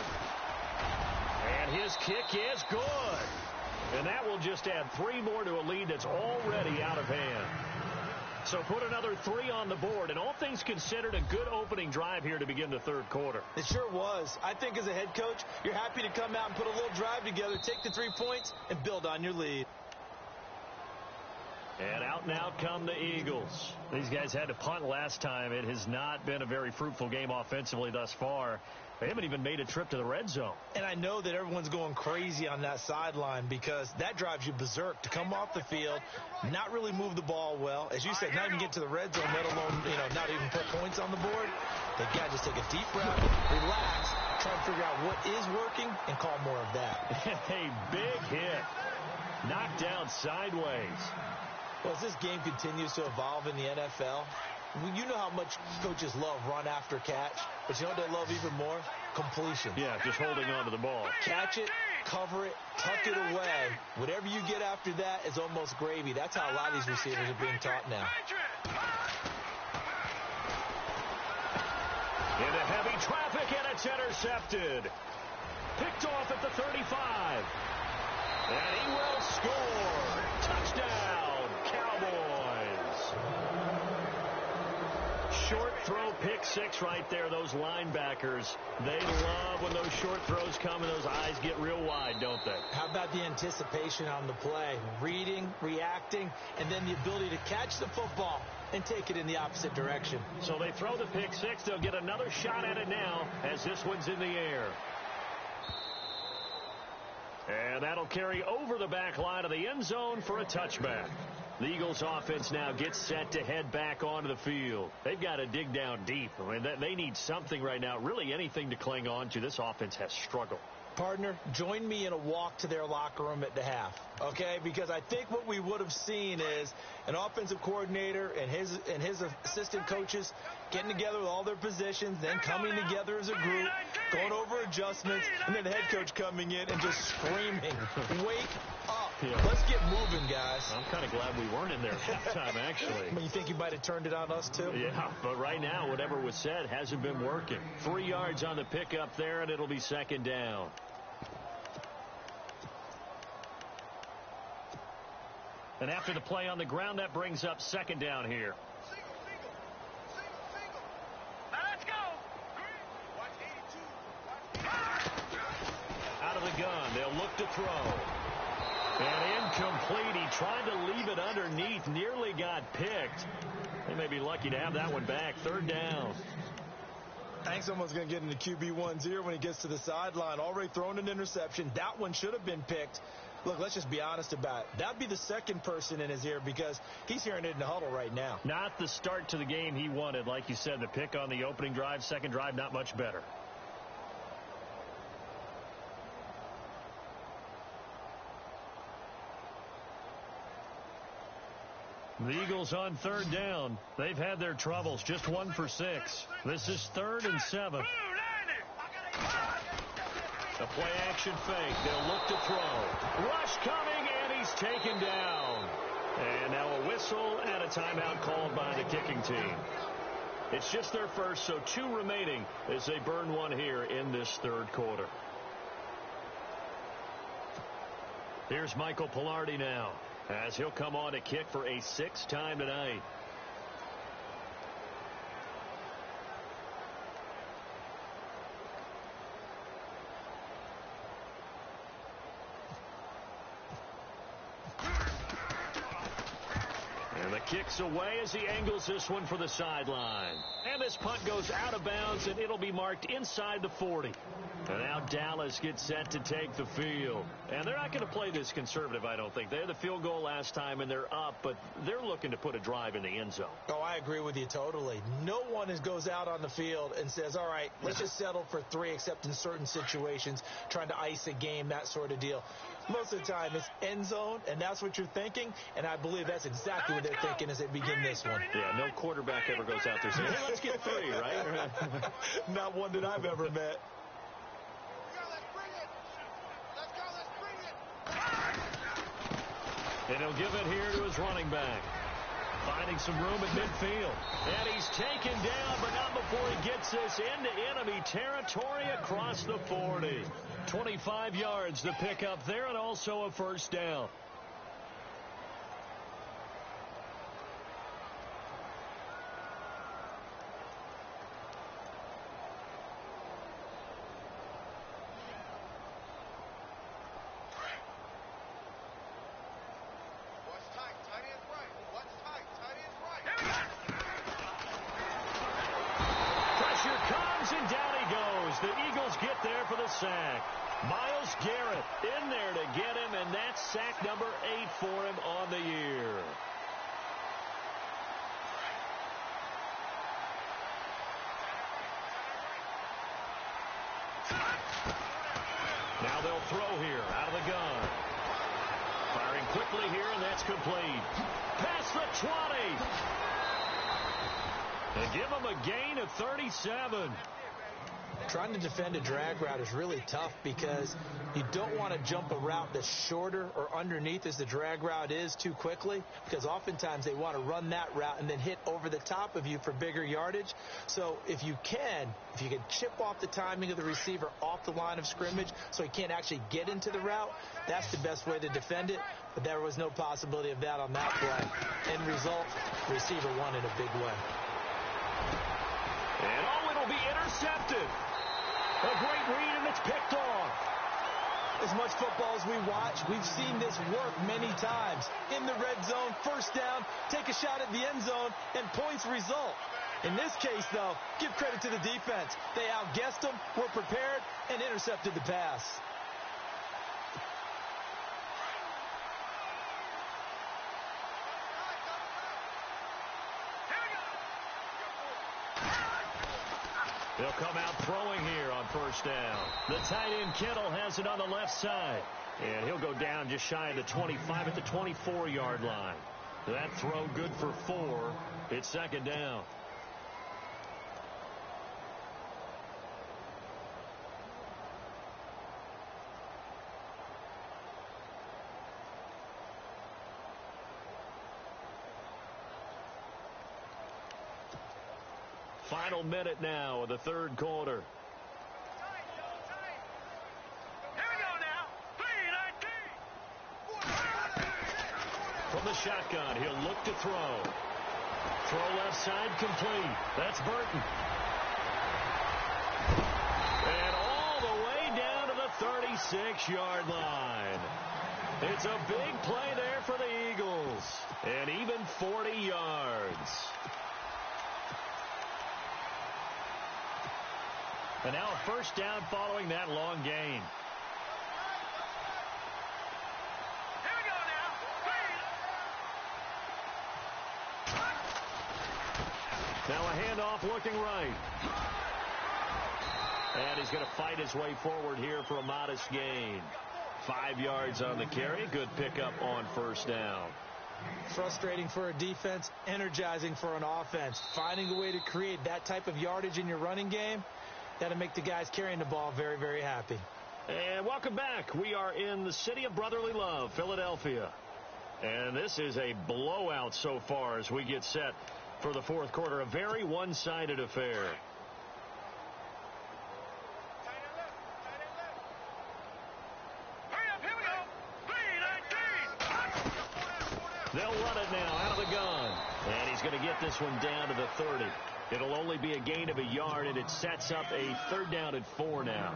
And his kick is good. And that will just add 3 more to a lead that's already out of hand. So put another 3 on the board, and all things considered, a good opening drive here to begin the third quarter. It sure was. I think as a head coach, you're happy to come out and put a little drive together, take the 3 points, and build on your lead. And out now come the Eagles. These guys had to punt last time. It has not been a very fruitful game offensively thus far. They haven't even made a trip to the red zone. And I know that everyone's going crazy on that sideline because that drives you berserk to come off the field, not really move the ball well. As you said, not even get to the red zone, let alone, not even put points on the board. They got to just take a deep breath, relax, try and figure out what is working, and call more of that. A big hit. Knocked down sideways. Well, as this game continues to evolve in the NFL, you know how much coaches love run after catch, but you know what they love even more? Completion. Yeah, just holding on to the ball. Catch it, cover it, tuck it away. Whatever you get after that is almost gravy. That's how a lot of these receivers are being taught now. Into heavy traffic, and it's intercepted. Picked off at the 35. And he will score. Touchdown, Cowboys. Short throw, pick 6 right there. Those linebackers, they love when those short throws come and those eyes get real wide, don't they? How about the anticipation on the play? Reading, reacting, and then the ability to catch the football and take it in the opposite direction. So they throw the pick 6. They'll get another shot at it now as this one's in the air. And that'll carry over the back line of the end zone for a touchback. The Eagles offense now gets set to head back onto the field. They've got to dig down deep. I mean, they need something right now, really anything to cling on to. This offense has struggled. Partner, join me in a walk to their locker room at the half, okay? Because I think what we would have seen is an offensive coordinator and his assistant coaches getting together with all their positions, then coming together as a group, going over adjustments, and then the head coach coming in and just screaming, wake up. Yeah. Let's get moving, guys. I'm kind of glad we weren't in there at halftime, actually. I mean, you think he might have turned it on us, too? Yeah, but right now, whatever was said hasn't been working. 3 yards on the pickup there, and it'll be second down. And after the play on the ground, that brings up second down here. Let's go. Out of the gun, they'll look to throw. And incomplete. He tried to leave it underneath, nearly got picked. They may be lucky to have that one back. Third down. I think someone's going to get into QB1's ear when he gets to the sideline. Already thrown an interception. That one should have been picked. Look, let's just be honest about it. That'd be the second person in his ear because he's hearing it in the huddle right now. Not the start to the game he wanted. Like you said, the pick on the opening drive, second drive, not much better. The Eagles on third down. They've had their troubles. Just 1 for 6. This is 3rd and 7. A play-action fake. They'll look to throw. Rush coming, and he's taken down. And now a whistle and a timeout called by the kicking team. It's just their first, so 2 remaining as they burn one here in this third quarter. Here's Michael Pilardi now, as he'll come on to kick for a 6th time tonight. And the kick's away as he angles this one for the sideline. And this punt goes out of bounds, and it'll be marked inside the 40. And now Dallas gets set to take the field. And they're not going to play this conservative, I don't think. They had the field goal last time, and they're up, but they're looking to put a drive in the end zone. Oh, I agree with you totally. No one goes out on the field and says, all right, let's just settle for 3, except in certain situations, trying to ice a game, that sort of deal. Most of the time, it's end zone, and that's what you're thinking, and I believe that's exactly what they're thinking as they begin this one. Yeah, no quarterback ever goes out there saying, hey, let's get 3, right? Not one that I've ever met. And he'll give it here to his running back. Finding some room at midfield. And he's taken down, but not before he gets this into enemy territory across the 40. 25 yards to pick up there, and also a first down. The Eagles get there for the sack. Myles Garrett in there to get him, and that's sack number 8 for him on the year. Now they'll throw here out of the gun. Firing quickly here, and that's complete. Past the 20. And give him a gain of 37. Trying to defend a drag route is really tough because you don't want to jump a route that's shorter or underneath as the drag route is too quickly, because oftentimes they want to run that route and then hit over the top of you for bigger yardage. So if you can chip off the timing of the receiver off the line of scrimmage so he can't actually get into the route, that's the best way to defend it. But there was no possibility of that on that play. End result, the receiver won in a big way. And it'll be intercepted. A great read, and it's picked off. As much football as we watch, we've seen this work many times. In the red zone, first down, take a shot at the end zone, and points result. In this case, though, give credit to the defense. They outguessed them, were prepared, and intercepted the pass. They'll come out throwing here on first down. The tight end Kittle has it on the left side. And he'll go down just shy of the 25 at the 24-yard line. That throw good for 4. It's second down. Final minute now of the third quarter. From the shotgun, he'll look to throw. Throw left side complete. That's Burton. And all the way down to the 36-yard line. It's a big play there for the Eagles. And even 40 yards. And now a first down following that long gain. Now a handoff looking right. And he's going to fight his way forward here for a modest gain. 5 yards on the carry. Good pickup on first down. Frustrating for a defense, energizing for an offense. Finding a way to create that type of yardage in your running game, that'll make the guys carrying the ball very, very happy. And welcome back. We are in the city of brotherly love, Philadelphia. And this is a blowout so far as we get set for the fourth quarter. A very one-sided affair. They'll run it now out of the gun. And he's going to get this one down to the 30. It'll only be a gain of a yard, and it sets up a third down and 4 now.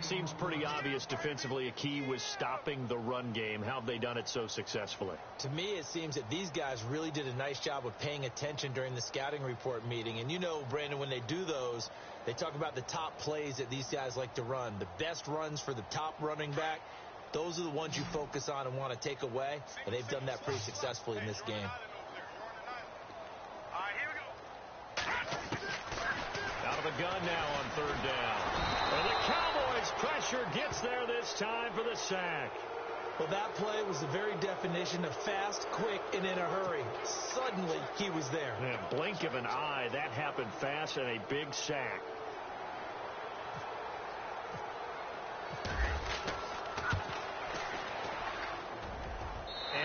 Seems pretty obvious defensively a key was stopping the run game. How have they done it so successfully? To me, it seems that these guys really did a nice job of paying attention during the scouting report meeting. And you know, Brandon, when they do those, they talk about the top plays that these guys like to run. The best runs for the top running back. Those are the ones you focus on and want to take away, and they've done that pretty successfully in this game. Out of the gun now on third down. And the Cowboys pressure gets there this time for the sack. Well, that play was the very definition of fast, quick, and in a hurry. Suddenly, he was there. In a blink of an eye, that happened fast and a big sack.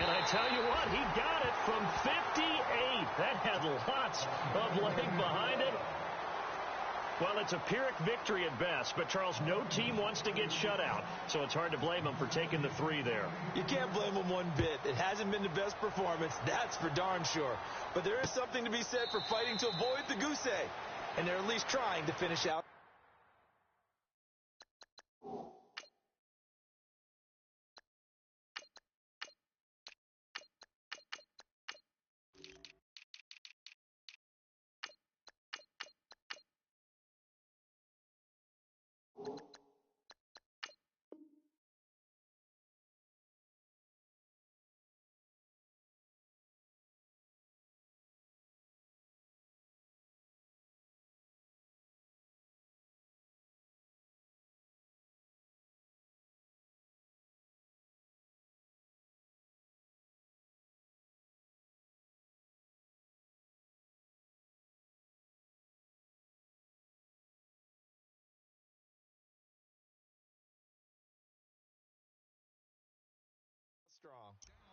And I tell you what, he got it from 58. That had lots of leg behind it. Well, it's a Pyrrhic victory at best, but Charles, no team wants to get shut out, so it's hard to blame them for taking the 3 there. You can't blame them one bit. It hasn't been the best performance, that's for darn sure. But there is something to be said for fighting to avoid the goose egg, and they're at least trying to finish out.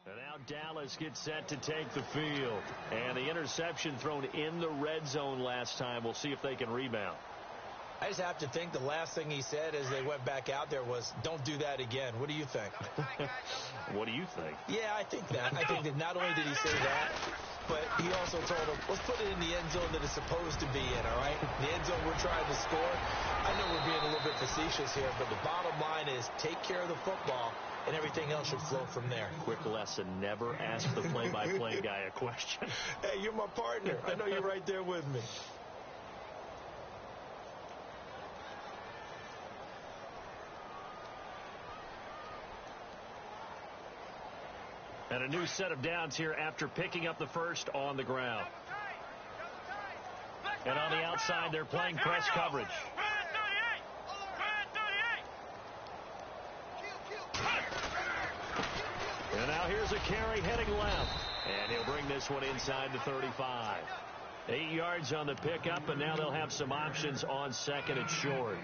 And now Dallas gets set to take the field. And the interception thrown in the red zone last time. We'll see if they can rebound. I just have to think the last thing he said as they went back out there was, don't do that again. What do you think? What do you think? Yeah, I think that. I think that not only did he say that, but he also told him, let's put it in the end zone that it's supposed to be in, all right? The end zone we're trying to score. I know we're being a little bit facetious here, but the bottom line is take care of the football, and everything else should flow from there. Quick lesson, never ask the play-by-play guy a question. Hey, you're my partner. I know you're right there with me. And a new set of downs here after picking up the first on the ground. And on the outside, they're playing press coverage. And now here's a carry heading left. And he'll bring this one inside the 35. 8 yards on the pickup, and now they'll have some options on second and short.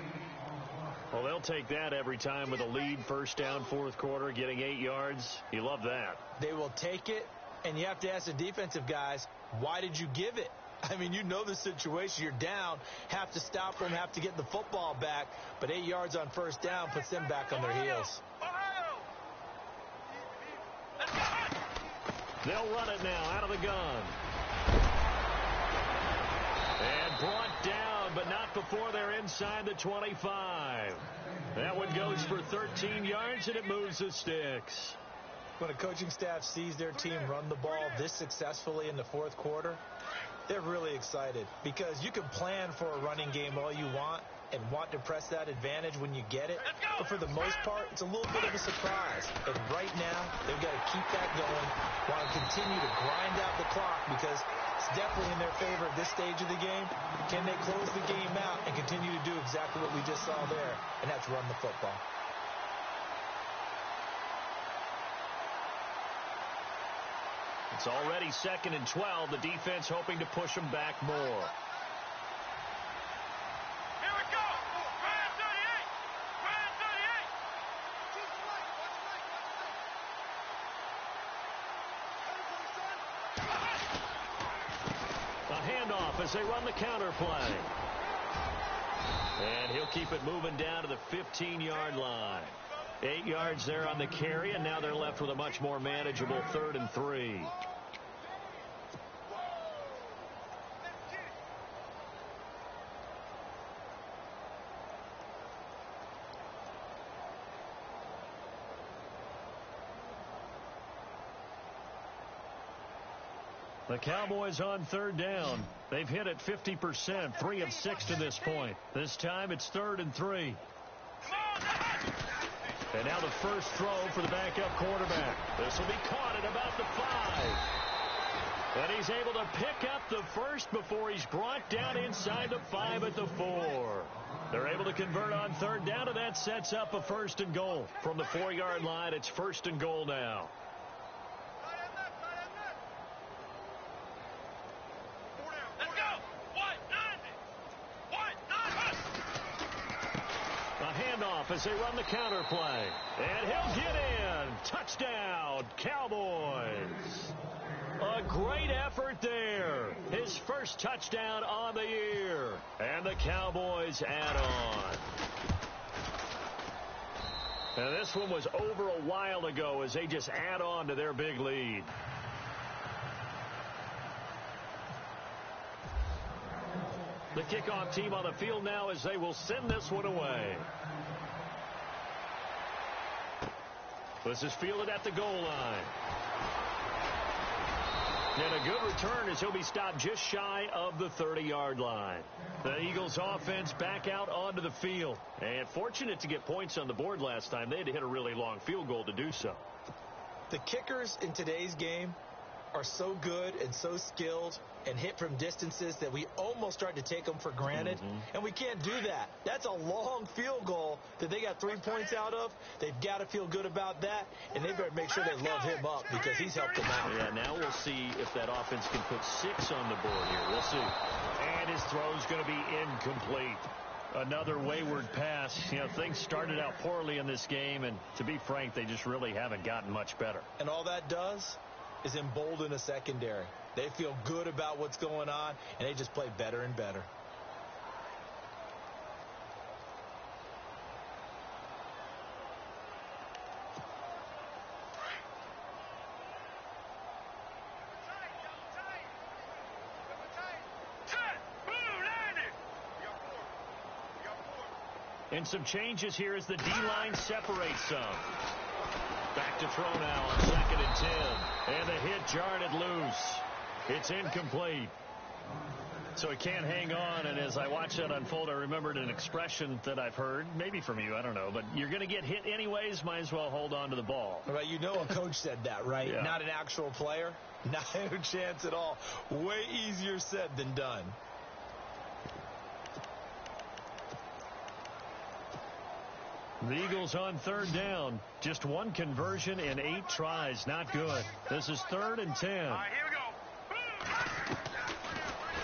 Well, they'll take that every time with a lead, first down, fourth quarter, getting 8 yards. You love that. They will take it, and you have to ask the defensive guys, why did you give it? I mean, you know the situation. You're down, have to stop them, have to get the football back, but 8 yards on first down puts them back on their heels. They'll run it now out of the gun. And brought down, but not before they're inside the 25. That one goes for 13 yards, and it moves the sticks. When a coaching staff sees their team run the ball this successfully in the fourth quarter, they're really excited because you can plan for a running game all you want and want to press that advantage when you get it. But for the most part, it's a little bit of a surprise. And right now, they've got to keep that going while continue to grind out the clock because it's definitely in their favor at this stage of the game. Can they close the game out and continue to do exactly what we just saw there, and that's run the football. It's already 2nd and 12. The defense hoping to push them back more. Here we go. Grand 38. Grand 38. A handoff as they run the counter play. And he'll keep it moving down to the 15-yard line. 8 yards there on the carry, and now they're left with a much more manageable 3rd and 3. The Cowboys on 3rd down. They've hit it 50%, 3 of 6 to this point. This time it's 3rd and 3. And now the first throw for the backup quarterback. This will be caught at about the 5. And he's able to pick up the first before he's brought down inside the 5 at the 4. They're able to convert on 3rd down, and that sets up a 1st and goal. From the 4-yard line, it's 1st and goal now. As they run the counter play. And he'll get in. Touchdown, Cowboys. A great effort there. His first touchdown on the year. And the Cowboys add on. And this one was over a while ago as they just add on to their big lead. The kickoff team on the field now as they will send this one away. This is fielded at the goal line. And a good return as he'll be stopped just shy of the 30-yard line. The Eagles offense back out onto the field. And fortunate to get points on the board last time. They had to hit a really long field goal to do so. The kickers in today's game are so good and so skilled and hit from distances that we almost start to take them for granted. And we can't do that. That's a long field goal that they got 3 points out of. They've got to feel good about that, and they better make sure they love him up because he's helped them out. Yeah, now we'll see if that offense can put 6 on the board here. We'll see. And his throw's going to be incomplete. Another wayward pass. You know, things started out poorly in this game, and to be frank, they just really haven't gotten much better. And all that does is embolden a secondary. They feel good about what's going on, and they just play better and better. And some changes here as the D-line separates some. Back to throw now on 2nd and 10. And the hit jarred it loose. It's incomplete. So he can't hang on, and as I watched that unfold, I remembered an expression that I've heard, maybe from you, I don't know, but you're going to get hit anyways, might as well hold on to the ball. Right, you know a coach said that, right? Yeah. Not an actual player. Not a chance at all. Way easier said than done. The Eagles on 3rd down. Just one conversion in 8 tries. Not good. This is 3rd and 10. All right, here we go.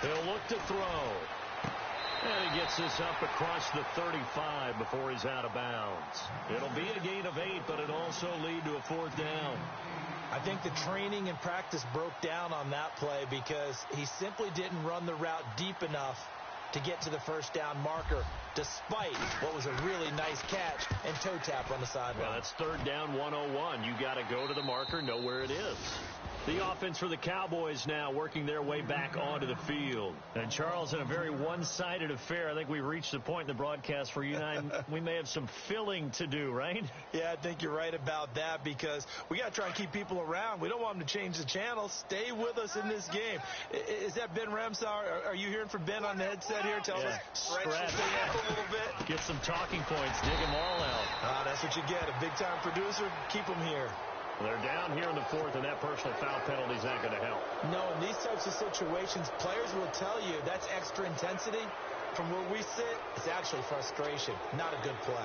He'll look to throw. And he gets this up across the 35 before he's out of bounds. It'll be a gain of 8, but it'll also lead to a 4th down. I think the training and practice broke down on that play because he simply didn't run the route deep enough to get to the first down marker, despite what was a really nice catch and toe tap on the sideline. Well, that's third down 101. You got to go to the marker, know where it is. The offense for the Cowboys now working their way back onto the field. And, Charles, in a very one-sided affair, I think we reached the point in the broadcast where you and I, we may have some filling to do, right? Yeah, I think you're right about that because we got to try and keep people around. We don't want them to change the channel. Stay with us in this game. Is that Ben Ramsauer? Are you hearing from Ben on the headset here? Tell us, stretch the thing up a little bit. Get some talking points. Dig them all out. That's what you get. A big-time producer. Keep them here. They're down here in the fourth, and that personal foul penalty is not going to help. No, in these types of situations, players will tell you that's extra intensity. From where we sit, it's actually frustration, not a good play.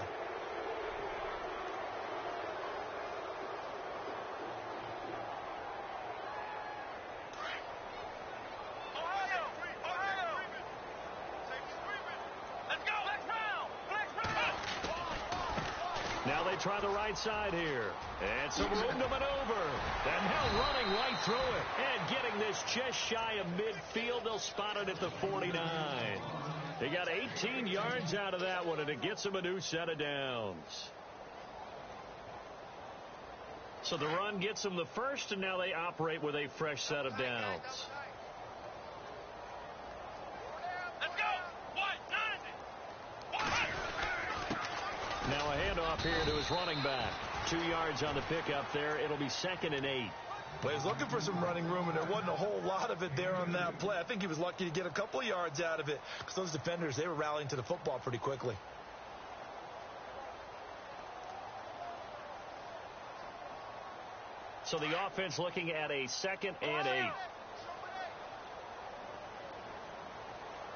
Now they try the right side here. And some room to maneuver. And now running right through it. And getting this just shy of midfield. They'll spot it at the 49. They got 18 yards out of that one, and it gets them a new set of downs. So the run gets them the first, and now they operate with a fresh set of downs. Now a handoff here to his running back. 2 yards on the pickup there. It'll be 2nd and 8. Well, he was looking for some running room, and there wasn't a whole lot of it there on that play. I think he was lucky to get a couple of yards out of it because those defenders, they were rallying to the football pretty quickly. So the offense looking at a 2nd and 8.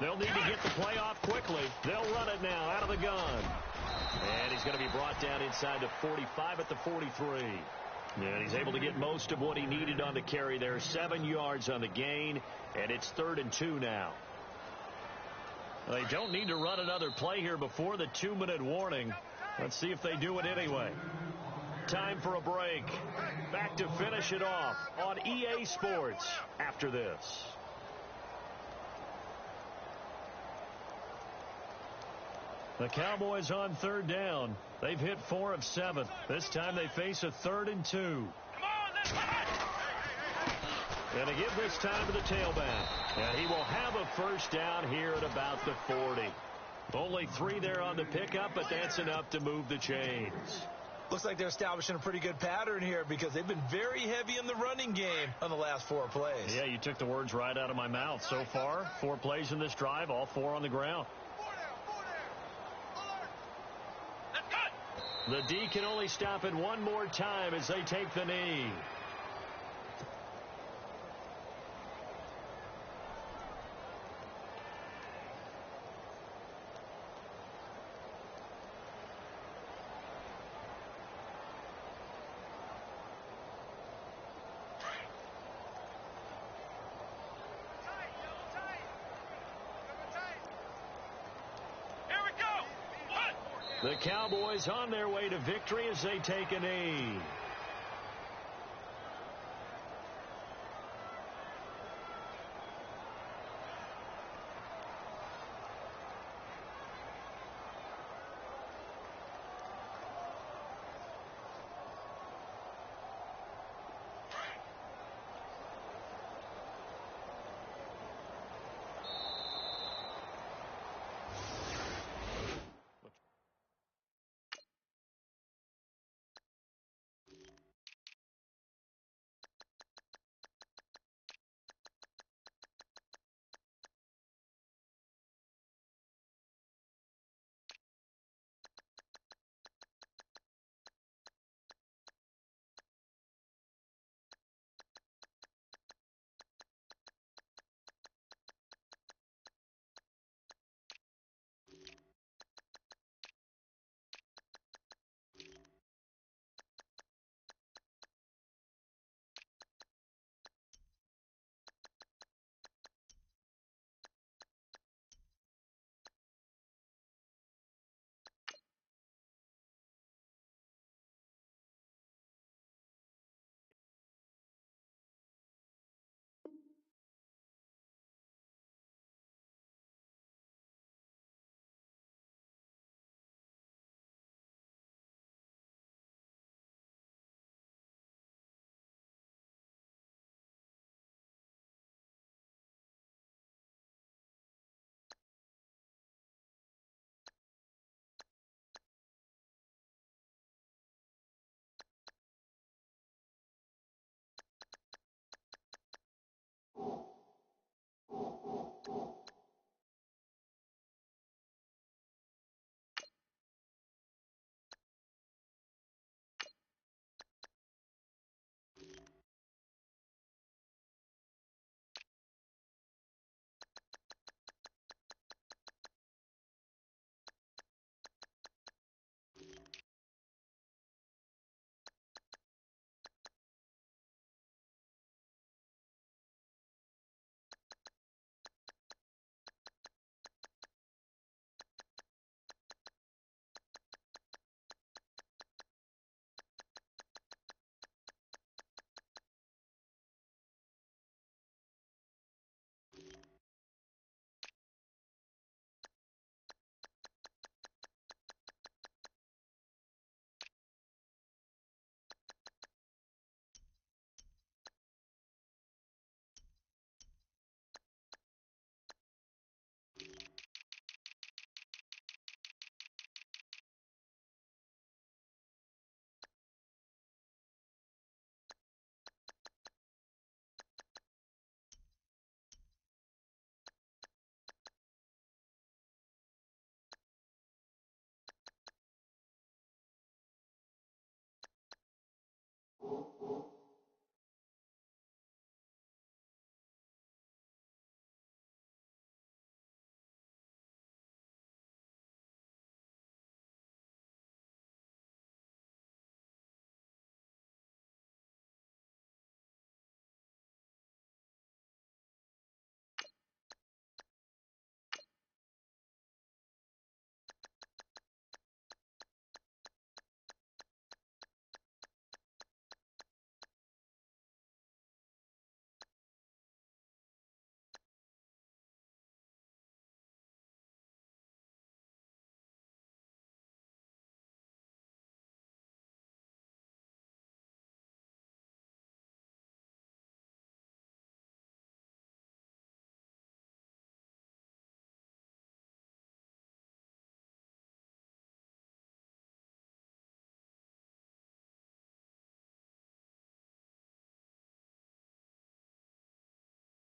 They'll need to get the play off quickly. They'll run it now out of the gun. And he's going to be brought down inside the 45 at the 43. And he's able to get most of what he needed on the carry there. 7 yards on the gain, and it's 3rd and 2 now. They don't need to run another play here before the 2-minute warning. Let's see if they do it anyway. Time for a break. Back to finish it off on EA Sports after this. The Cowboys on 3rd down. They've hit 4 of 7. This time they face a 3rd and 2. And to give this time to the tailback. And he will have a first down here at about the 40. Only 3 there on the pickup, but that's enough to move the chains. Looks like they're establishing a pretty good pattern here because they've been very heavy in the running game on the last 4 plays. Yeah, you took the words right out of my mouth. So far, 4 plays in this drive, all 4 on the ground. The D can only stop it one more time as they take the knee. The Cowboys on their way to victory as they take a knee.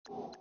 you